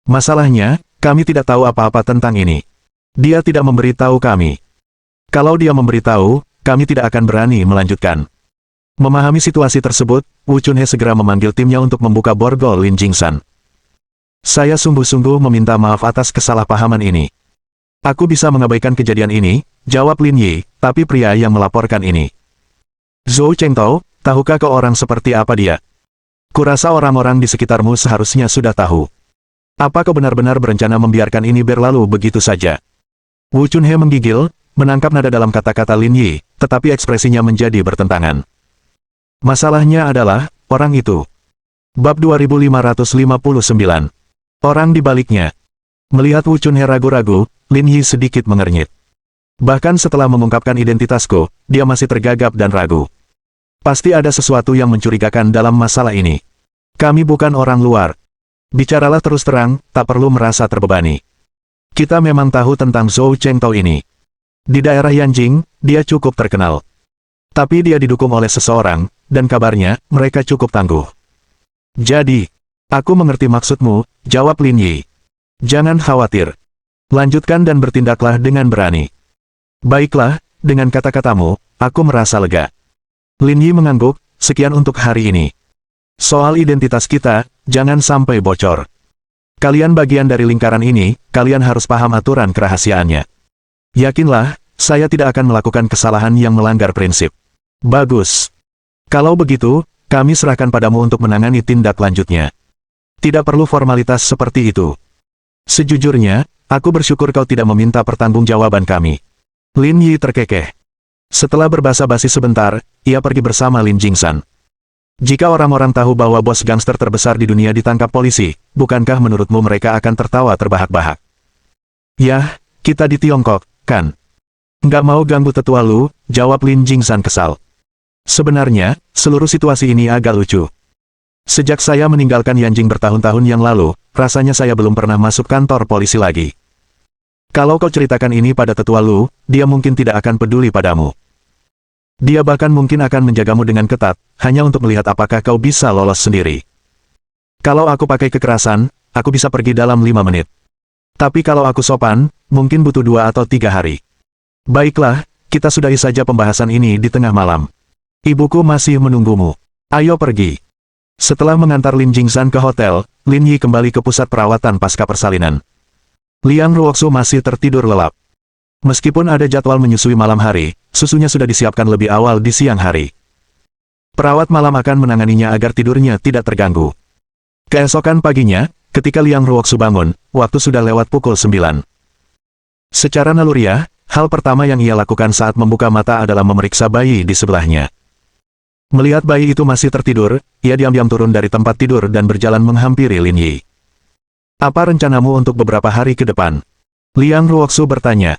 Masalahnya, kami tidak tahu apa-apa tentang ini. Dia tidak memberitahu kami. Kalau dia memberitahu, kami tidak akan berani melanjutkan. Memahami situasi tersebut, Wu Chunhe segera memanggil timnya untuk membuka borgol Lin Jingsan. Saya sungguh-sungguh meminta maaf atas kesalahpahaman ini. Aku bisa mengabaikan kejadian ini, jawab Lin Yi, tapi pria yang melaporkan ini. Zhou Chengtao, tahukah kau orang seperti apa dia? Kurasa orang-orang di sekitarmu seharusnya sudah tahu. Apa kau benar-benar berencana membiarkan ini berlalu begitu saja? Wu Chunhe menggigil, menangkap nada dalam kata-kata Lin Yi, tetapi ekspresinya menjadi bertentangan. Masalahnya adalah, orang itu. Bab 2559. Orang di baliknya. Melihat Wu Chunhe ragu-ragu, Lin Yi sedikit mengernyit. Bahkan setelah mengungkapkan identitasku, dia masih tergagap dan ragu. Pasti ada sesuatu yang mencurigakan dalam masalah ini. Kami bukan orang luar. Bicaralah terus terang, tak perlu merasa terbebani. Kita memang tahu tentang Zhou Chengtao ini. Di daerah Yanjing, dia cukup terkenal. Tapi dia didukung oleh seseorang, dan kabarnya, mereka cukup tangguh. Jadi, aku mengerti maksudmu, jawab Lin Yi. Jangan khawatir. Lanjutkan dan bertindaklah dengan berani. Baiklah, dengan kata-katamu, aku merasa lega. Lin Yi mengangguk, sekian untuk hari ini. Soal identitas kita, jangan sampai bocor. Kalian bagian dari lingkaran ini, kalian harus paham aturan kerahasiaannya. Yakinlah, saya tidak akan melakukan kesalahan yang melanggar prinsip. Bagus. Kalau begitu, kami serahkan padamu untuk menangani tindak lanjutnya. Tidak perlu formalitas seperti itu. Sejujurnya, aku bersyukur kau tidak meminta pertanggungjawaban kami. Lin Yi terkekeh. Setelah berbasa-basi sebentar, ia pergi bersama Lin Jingsan. Jika orang-orang tahu bahwa bos gangster terbesar di dunia ditangkap polisi, bukankah menurutmu mereka akan tertawa terbahak-bahak? Yah, kita di Tiongkok, kan? Nggak mau ganggu tetua lu, jawab Lin Jingsan kesal. Sebenarnya, seluruh situasi ini agak lucu. Sejak saya meninggalkan Yanjing bertahun-tahun yang lalu, rasanya saya belum pernah masuk kantor polisi lagi. Kalau kau ceritakan ini pada tetua lu, dia mungkin tidak akan peduli padamu. Dia bahkan mungkin akan menjagamu dengan ketat, hanya untuk melihat apakah kau bisa lolos sendiri. Kalau aku pakai kekerasan, aku bisa pergi dalam 5 menit. Tapi kalau aku sopan, mungkin butuh 2 atau 3 hari. Baiklah, kita sudahi saja pembahasan ini di tengah malam. Ibuku masih menunggumu. Ayo pergi. Setelah mengantar Lin Jingsan ke hotel, Lin Yi kembali ke pusat perawatan pasca persalinan. Liang Ruoxu masih tertidur lelap. Meskipun ada jadwal menyusui malam hari, susunya sudah disiapkan lebih awal di siang hari. Perawat malam akan menanganinya agar tidurnya tidak terganggu. Keesokan paginya, ketika Liang Ruoxu bangun, waktu sudah lewat pukul 9. Secara naluriah, hal pertama yang ia lakukan saat membuka mata adalah memeriksa bayi di sebelahnya. Melihat bayi itu masih tertidur, ia diam-diam turun dari tempat tidur dan berjalan menghampiri Lin Yi. "Apa rencanamu untuk beberapa hari ke depan?" Liang Ruoxu bertanya.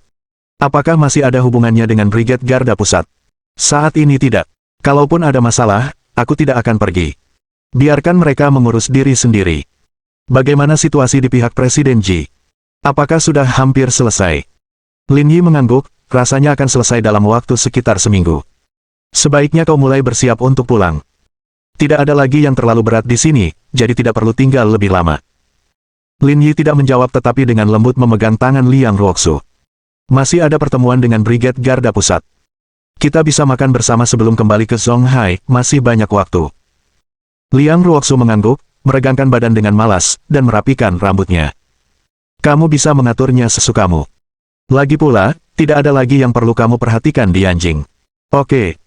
"Apakah masih ada hubungannya dengan Brigade Garda Pusat?" "Saat ini tidak. Kalaupun ada masalah, aku tidak akan pergi. Biarkan mereka mengurus diri sendiri." "Bagaimana situasi di pihak Presiden Ji? Apakah sudah hampir selesai?" Lin Yi mengangguk, rasanya akan selesai dalam waktu sekitar seminggu. "Sebaiknya kau mulai bersiap untuk pulang. Tidak ada lagi yang terlalu berat di sini, jadi tidak perlu tinggal lebih lama." Lin Yi tidak menjawab tetapi dengan lembut memegang tangan Liang Ruoxu. "Masih ada pertemuan dengan Brigade Garda Pusat. Kita bisa makan bersama sebelum kembali ke Zonghai, masih banyak waktu." Liang Ruoxu mengangguk, meregangkan badan dengan malas, dan merapikan rambutnya. "Kamu bisa mengaturnya sesukamu. Lagi pula, tidak ada lagi yang perlu kamu perhatikan di anjing. Oke.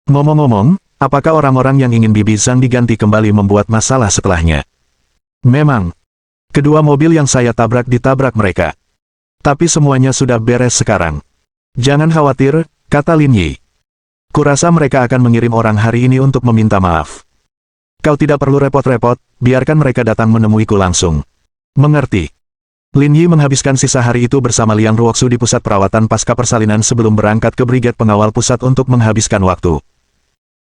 Ngomong-ngomong, apakah orang-orang yang ingin Bibi Zhang diganti kembali membuat masalah setelahnya?" "Memang. Kedua mobil yang saya tabrak ditabrak mereka. Tapi semuanya sudah beres sekarang. Jangan khawatir," kata Lin Yi. "Kurasa mereka akan mengirim orang hari ini untuk meminta maaf. Kau tidak perlu repot-repot, biarkan mereka datang menemuiku langsung." "Mengerti." Lin Yi menghabiskan sisa hari itu bersama Liang Ruoxu di pusat perawatan pasca persalinan sebelum berangkat ke Brigade Pengawal Pusat untuk menghabiskan waktu.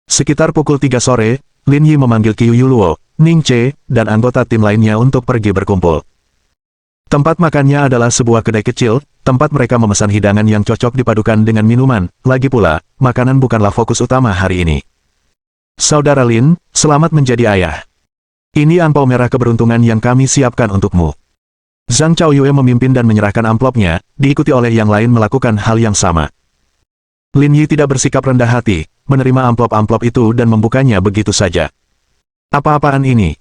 Sekitar pukul 3 sore, Lin Yi memanggil Qiu Yuluo, Ning Che, dan anggota tim lainnya untuk pergi berkumpul. Tempat makannya adalah sebuah kedai kecil, tempat mereka memesan hidangan yang cocok dipadukan dengan minuman. Lagi pula, makanan bukanlah fokus utama hari ini. "Saudara Lin, selamat menjadi ayah. Ini angpau merah keberuntungan yang kami siapkan untukmu." Zhang Chaoyue memimpin dan menyerahkan amplopnya, diikuti oleh yang lain melakukan hal yang sama. Lin Yi tidak bersikap rendah hati, menerima amplop-amplop itu dan membukanya begitu saja. "Apa-apaan ini?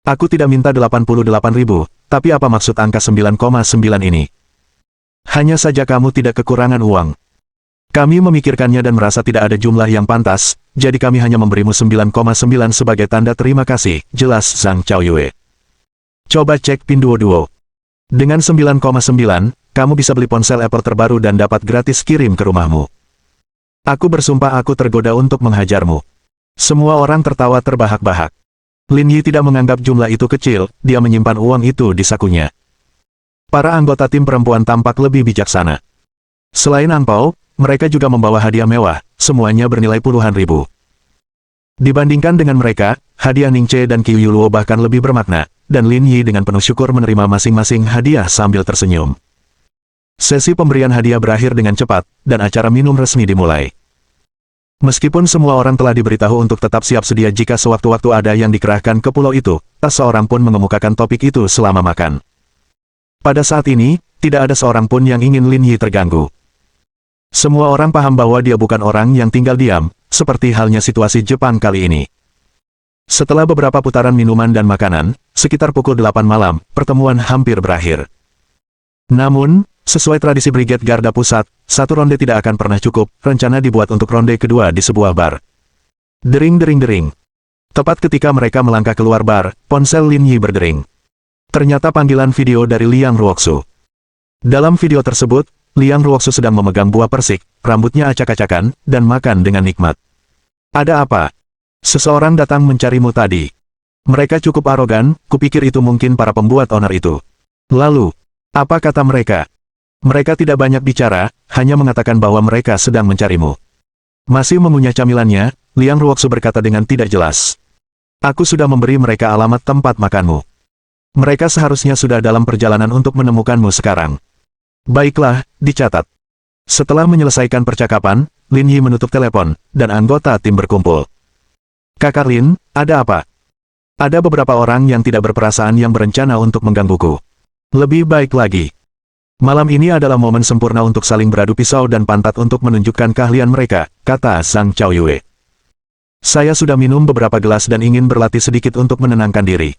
Aku tidak minta 88.000, tapi apa maksud angka 9,9 ini? Hanya saja kamu tidak kekurangan uang. Kami memikirkannya dan merasa tidak ada jumlah yang pantas, jadi kami hanya memberimu 9,9 sebagai tanda terima kasih," jelas Zhang Chaoyue. "Coba cek Pinduoduo. Dengan 9,9, kamu bisa beli ponsel Apple terbaru dan dapat gratis kirim ke rumahmu. Aku bersumpah aku tergoda untuk menghajarmu." Semua orang tertawa terbahak-bahak. Lin Yi tidak menganggap jumlah itu kecil, dia menyimpan uang itu di sakunya. Para anggota tim perempuan tampak lebih bijaksana. Selain angpau, mereka juga membawa hadiah mewah, semuanya bernilai puluhan ribu. Dibandingkan dengan mereka, hadiah Ning Che dan Qiu Yuluo bahkan lebih bermakna, dan Lin Yi dengan penuh syukur menerima masing-masing hadiah sambil tersenyum. Sesi pemberian hadiah berakhir dengan cepat, dan acara minum resmi dimulai. Meskipun semua orang telah diberitahu untuk tetap siap sedia jika sewaktu-waktu ada yang dikerahkan ke pulau itu, tak seorang pun mengemukakan topik itu selama makan. Pada saat ini, tidak ada seorang pun yang ingin Lin Yi terganggu. Semua orang paham bahwa dia bukan orang yang tinggal diam, seperti halnya situasi Jepang kali ini. Setelah beberapa putaran minuman dan makanan, sekitar pukul 8 malam, pertemuan hampir berakhir. Namun, sesuai tradisi Brigade Garda Pusat, satu ronde tidak akan pernah cukup, rencana dibuat untuk ronde kedua di sebuah bar. Dering-dering-dering. Tepat ketika mereka melangkah keluar bar, ponsel Lin Yi berdering. Ternyata panggilan video dari Liang Ruoxu. Dalam video tersebut, Liang Ruoxu sedang memegang buah persik, rambutnya acak-acakan, dan makan dengan nikmat. "Ada apa? Seseorang datang mencarimu tadi. Mereka cukup arogan, kupikir itu mungkin para pembuat owner itu. Lalu, apa kata mereka?" "Mereka tidak banyak bicara, hanya mengatakan bahwa mereka sedang mencarimu." Masih mengunyah camilannya, Liang Ruoxu berkata dengan tidak jelas. "Aku sudah memberi mereka alamat tempat makanmu. Mereka seharusnya sudah dalam perjalanan untuk menemukanmu sekarang." "Baiklah, dicatat." Setelah menyelesaikan percakapan, Lin Yi menutup telepon, dan anggota tim berkumpul. "Kakak Lin, ada apa?" "Ada beberapa orang yang tidak berperasaan yang berencana untuk menggangguku. Lebih baik lagi. Malam ini adalah momen sempurna untuk saling beradu pisau dan pantat untuk menunjukkan keahlian mereka," kata Zhang Chaoyue. "Saya sudah minum beberapa gelas dan ingin berlatih sedikit untuk menenangkan diri."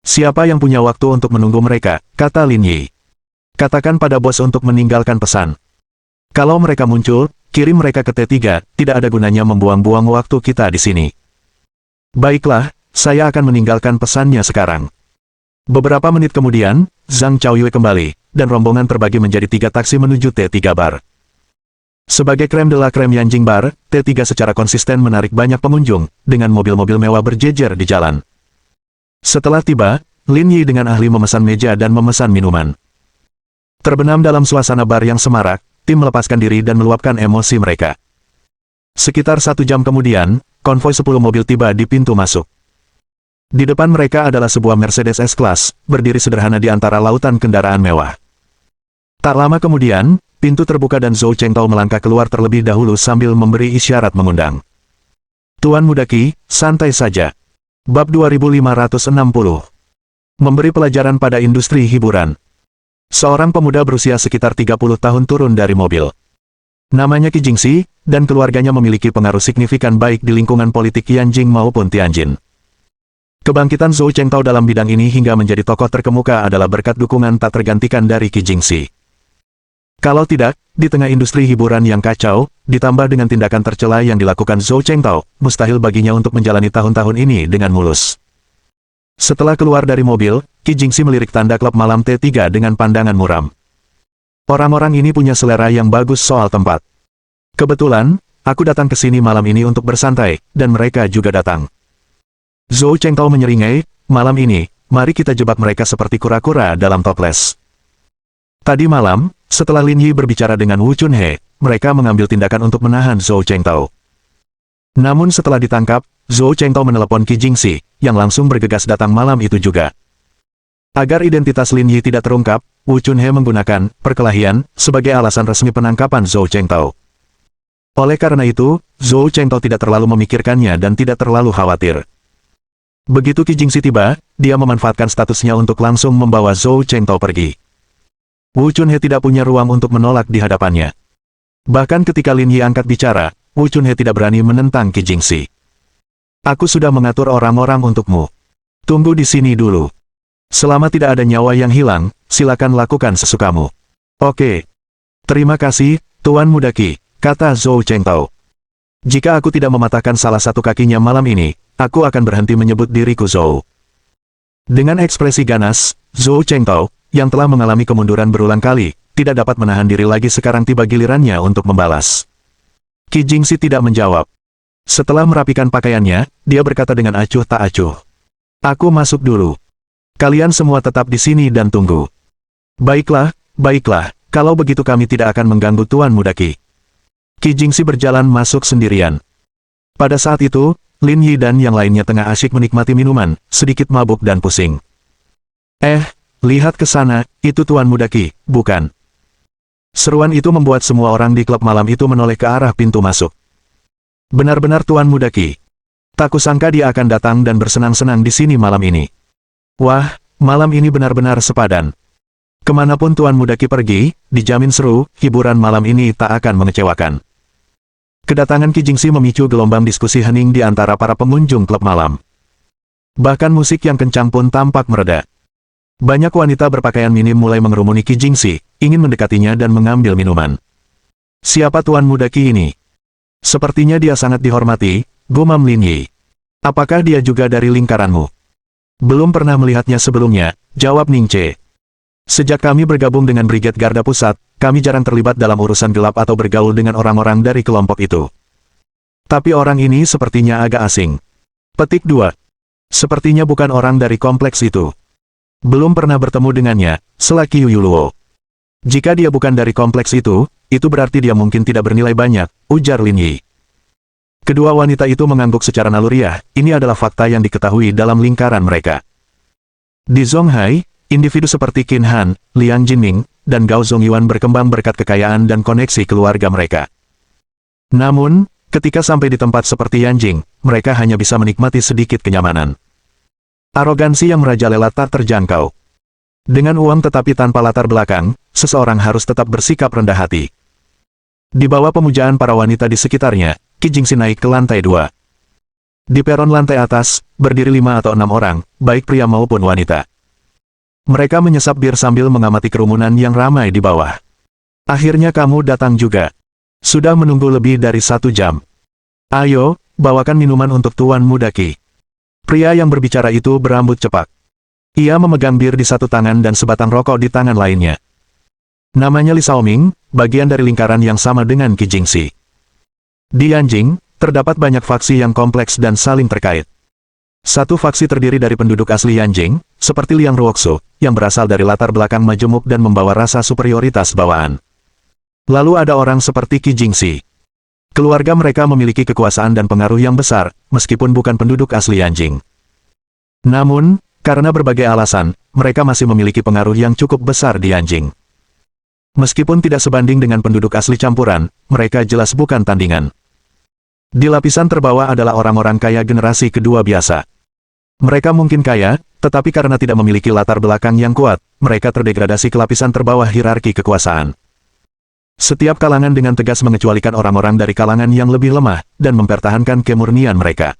Siapa yang punya waktu untuk menunggu mereka, kata Lin Yi. Katakan pada bos untuk meninggalkan pesan. Kalau mereka muncul, kirim mereka ke T3, tidak ada gunanya membuang-buang waktu kita di sini. Baiklah, saya akan meninggalkan pesannya sekarang. Beberapa menit kemudian, Zhang Chaoyue kembali, dan rombongan terbagi menjadi 3 taksi menuju T3 Bar. Sebagai krem de la krem Yanjing Bar, T3 secara konsisten menarik banyak pengunjung, dengan mobil-mobil mewah berjejer di jalan. Setelah tiba, Lin Yi dengan ahli memesan meja dan memesan minuman. Terbenam dalam suasana bar yang semarak, tim melepaskan diri dan meluapkan emosi mereka. Sekitar 1 jam kemudian, konvoi 10 mobil tiba di pintu masuk. Di depan mereka adalah sebuah Mercedes S-Class, berdiri sederhana di antara lautan kendaraan mewah. Tak lama kemudian, pintu terbuka dan Zhou Chengtao melangkah keluar terlebih dahulu sambil memberi isyarat mengundang. Tuan Mudaki, santai saja. Bab 2560. Memberi pelajaran pada industri hiburan. Seorang pemuda berusia sekitar 30 tahun turun dari mobil. Namanya Qi Jingxi, dan keluarganya memiliki pengaruh signifikan baik di lingkungan politik Yanjing maupun Tianjin. Kebangkitan Zhou Chengtao dalam bidang ini hingga menjadi tokoh terkemuka adalah berkat dukungan tak tergantikan dari Qi Jingxi. Kalau tidak, di tengah industri hiburan yang kacau, ditambah dengan tindakan tercela yang dilakukan Zhou Chengtao, mustahil baginya untuk menjalani tahun-tahun ini dengan mulus. Setelah keluar dari mobil, Qi Jingxi melirik tanda klub malam T3 dengan pandangan muram. Orang-orang ini punya selera yang bagus soal tempat. Kebetulan, aku datang ke sini malam ini untuk bersantai, dan mereka juga datang. Zhou Chengtao menyeringai, malam ini, mari kita jebak mereka seperti kura-kura dalam toples. Tadi malam, setelah Lin Yi berbicara dengan Wu Chunhe, mereka mengambil tindakan untuk menahan Zhou Chengtao. Namun setelah ditangkap, Zhou Chengtao menelepon Qi Jingxi, yang langsung bergegas datang malam itu juga. Agar identitas Lin Yi tidak terungkap, Wu Chunhe menggunakan perkelahian sebagai alasan resmi penangkapan Zhou Chengtao. Oleh karena itu, Zhou Chengtao tidak terlalu memikirkannya dan tidak terlalu khawatir. Begitu Qi Jingxi tiba, dia memanfaatkan statusnya untuk langsung membawa Zhou Chengtao pergi. Wu Chunhe tidak punya ruang untuk menolak di hadapannya. Bahkan ketika Lin Yi angkat bicara, Wu Chunhe tidak berani menentang Qi Jingxi. Aku sudah mengatur orang-orang untukmu. Tunggu di sini dulu. Selama tidak ada nyawa yang hilang, silakan lakukan sesukamu. Oke. Terima kasih, Tuan Mudaki, kata Zhou Chengtao. Jika aku tidak mematahkan salah satu kakinya malam ini, aku akan berhenti menyebut diriku Zhou. Dengan ekspresi ganas, Zhou Chengtao, yang telah mengalami kemunduran berulang kali, tidak dapat menahan diri lagi sekarang tiba gilirannya untuk membalas. Qi Jingxi tidak menjawab. Setelah merapikan pakaiannya, dia berkata dengan acuh tak acuh. Aku masuk dulu. Kalian semua tetap di sini dan tunggu. Baiklah, baiklah, kalau begitu kami tidak akan mengganggu Tuan Mudaki. Qi Jingxi berjalan masuk sendirian. Pada saat itu, Lin Yi dan yang lainnya tengah asyik menikmati minuman, sedikit mabuk dan pusing. Lihat ke sana, itu Tuan Mudaki, bukan? Seruan itu membuat semua orang di klub malam itu menoleh ke arah pintu masuk. Benar-benar Tuan Mudaki. Tak kusangka dia akan datang dan bersenang-senang di sini malam ini. Wah, malam ini benar-benar sepadan. Kemanapun Tuan Mudaki pergi, dijamin seru, hiburan malam ini tak akan mengecewakan. Kedatangan Qi Jingxi memicu gelombang diskusi hening di antara para pengunjung klub malam. Bahkan musik yang kencang pun tampak mereda. Banyak wanita berpakaian minim mulai mengerumuni Qi Jingxi, ingin mendekatinya dan mengambil minuman. Siapa Tuan Mudaki ini? Sepertinya dia sangat dihormati, gumam Lin Yi. Apakah dia juga dari lingkaranmu? Belum pernah melihatnya sebelumnya, jawab Ning Che. Sejak kami bergabung dengan Brigade Garda Pusat, kami jarang terlibat dalam urusan gelap atau bergaul dengan orang-orang dari kelompok itu. Tapi orang ini sepertinya agak asing. Petik 2. Sepertinya bukan orang dari kompleks itu. Belum pernah bertemu dengannya, selaki Yu Luo. Jika dia bukan dari kompleks itu berarti dia mungkin tidak bernilai banyak, ujar Lin Yi. Kedua wanita itu mengangguk secara naluriah, ini adalah fakta yang diketahui dalam lingkaran mereka. Di Zonghai, individu seperti Qin Han, Liang Jinming, dan Gao Zongyuan berkembang berkat kekayaan dan koneksi keluarga mereka. Namun, ketika sampai di tempat seperti Yanjing, mereka hanya bisa menikmati sedikit kenyamanan. Arogansi yang merajalela tak terjangkau. Dengan uang tetapi tanpa latar belakang, seseorang harus tetap bersikap rendah hati. Di bawah pemujaan para wanita di sekitarnya, Qi Jingxi naik ke lantai 2. Di peron lantai atas, berdiri 5 atau 6 orang, baik pria maupun wanita. Mereka menyesap bir sambil mengamati kerumunan yang ramai di bawah. Akhirnya kamu datang juga. Sudah menunggu lebih dari 1 jam. Ayo, bawakan minuman untuk Tuan Muda Qi. Pria yang berbicara itu berambut cepak. Ia memegang bir di satu tangan dan sebatang rokok di tangan lainnya. Namanya Li Xiaoming, bagian dari lingkaran yang sama dengan Qi Jingxi. Di Yanjing, terdapat banyak faksi yang kompleks dan saling terkait. Satu faksi terdiri dari penduduk asli Yanjing, seperti Liang Ruoxu, yang berasal dari latar belakang majemuk dan membawa rasa superioritas bawaan. Lalu ada orang seperti Qi Jingxi. Keluarga mereka memiliki kekuasaan dan pengaruh yang besar, meskipun bukan penduduk asli Yanjing. Namun, karena berbagai alasan, mereka masih memiliki pengaruh yang cukup besar di Yanjing. Meskipun tidak sebanding dengan penduduk asli campuran, mereka jelas bukan tandingan. Di lapisan terbawah adalah orang-orang kaya generasi kedua biasa. Mereka mungkin kaya, tetapi karena tidak memiliki latar belakang yang kuat, mereka terdegradasi ke lapisan terbawah hierarki kekuasaan. Setiap kalangan dengan tegas mengecualikan orang-orang dari kalangan yang lebih lemah, dan mempertahankan kemurnian mereka.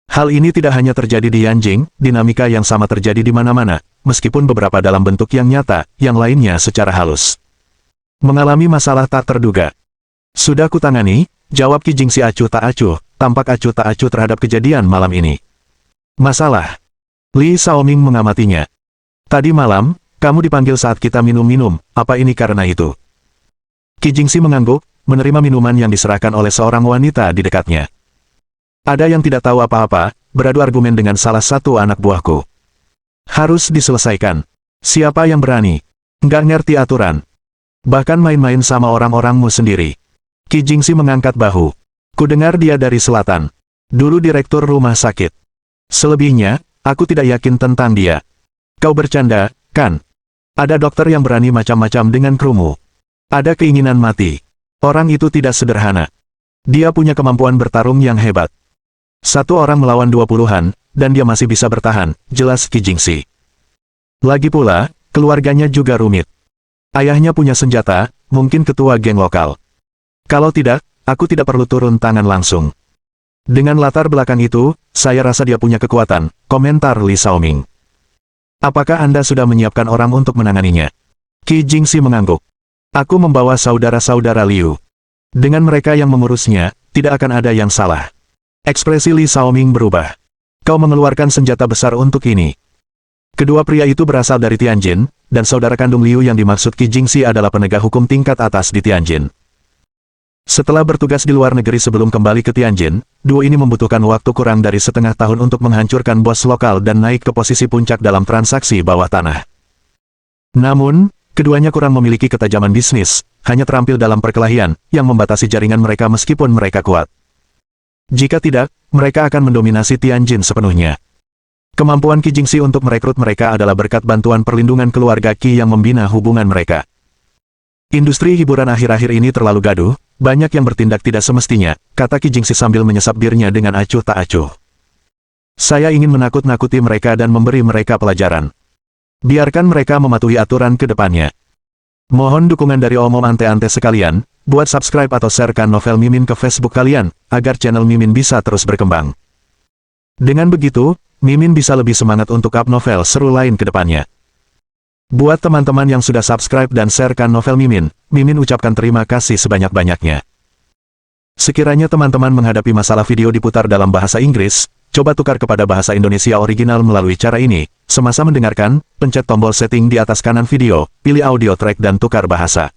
Hal ini tidak hanya terjadi di Yanjing, dinamika yang sama terjadi di mana-mana, meskipun beberapa dalam bentuk yang nyata, yang lainnya secara halus. Mengalami masalah tak terduga. Sudah kutangani, jawab Qi Jingxi acuh tak acuh, tampak acuh tak acuh terhadap kejadian malam ini. Masalah? Li Xiaoming mengamatinya. Tadi malam, kamu dipanggil saat kita minum-minum, apa ini karena itu? Qi Jingxi mengangguk, menerima minuman yang diserahkan oleh seorang wanita di dekatnya. Ada yang tidak tahu apa-apa, beradu argumen dengan salah satu anak buahku. Harus diselesaikan. Siapa yang berani? Nggak ngerti aturan. Bahkan main-main sama orang-orangmu sendiri. Qi Jingxi mengangkat bahu. Kudengar dia dari selatan. Dulu direktur rumah sakit. Selebihnya, aku tidak yakin tentang dia. Kau bercanda, kan? Ada dokter yang berani macam-macam dengan krumu. Ada keinginan mati. Orang itu tidak sederhana. Dia punya kemampuan bertarung yang hebat. Satu orang melawan 20-an, dan dia masih bisa bertahan, jelas Qi Jingxi. Lagi pula, keluarganya juga rumit. Ayahnya punya senjata, mungkin ketua geng lokal. Kalau tidak, aku tidak perlu turun tangan langsung. Dengan latar belakang itu, saya rasa dia punya kekuatan, komentar Li Xiaoming. Apakah Anda sudah menyiapkan orang untuk menanganinya? Qi Jingxi mengangguk. Aku membawa saudara-saudara Liu. Dengan mereka yang mengurusnya, tidak akan ada yang salah. Ekspresi Li Xiaoming berubah. Kau mengeluarkan senjata besar untuk ini. Kedua pria itu berasal dari Tianjin, dan saudara kandung Liu yang dimaksud Qi Jingxi adalah penegak hukum tingkat atas di Tianjin. Setelah bertugas di luar negeri sebelum kembali ke Tianjin, duo ini membutuhkan waktu kurang dari setengah tahun untuk menghancurkan bos lokal dan naik ke posisi puncak dalam transaksi bawah tanah. Namun, keduanya kurang memiliki ketajaman bisnis, hanya terampil dalam perkelahian, yang membatasi jaringan mereka meskipun mereka kuat. Jika tidak, mereka akan mendominasi Tianjin sepenuhnya. Kemampuan Qi Jingxi untuk merekrut mereka adalah berkat bantuan perlindungan keluarga Qi yang membina hubungan mereka. Industri hiburan akhir-akhir ini terlalu gaduh, banyak yang bertindak tidak semestinya, kata Qi Jingxi sambil menyesap birnya dengan acuh tak acuh. Saya ingin menakut-nakuti mereka dan memberi mereka pelajaran. Biarkan mereka mematuhi aturan ke depannya. Mohon dukungan dari omom ante-ante sekalian, buat subscribe atau sharekan novel Mimin ke Facebook kalian, agar channel Mimin bisa terus berkembang. Dengan begitu, Mimin bisa lebih semangat untuk up novel seru lain ke depannya. Buat teman-teman yang sudah subscribe dan sharekan novel Mimin, Mimin ucapkan terima kasih sebanyak-banyaknya. Sekiranya teman-teman menghadapi masalah video diputar dalam bahasa Inggris, coba tukar kepada bahasa Indonesia original melalui cara ini. Semasa mendengarkan, pencet tombol setting di atas kanan video, pilih audio track dan tukar bahasa.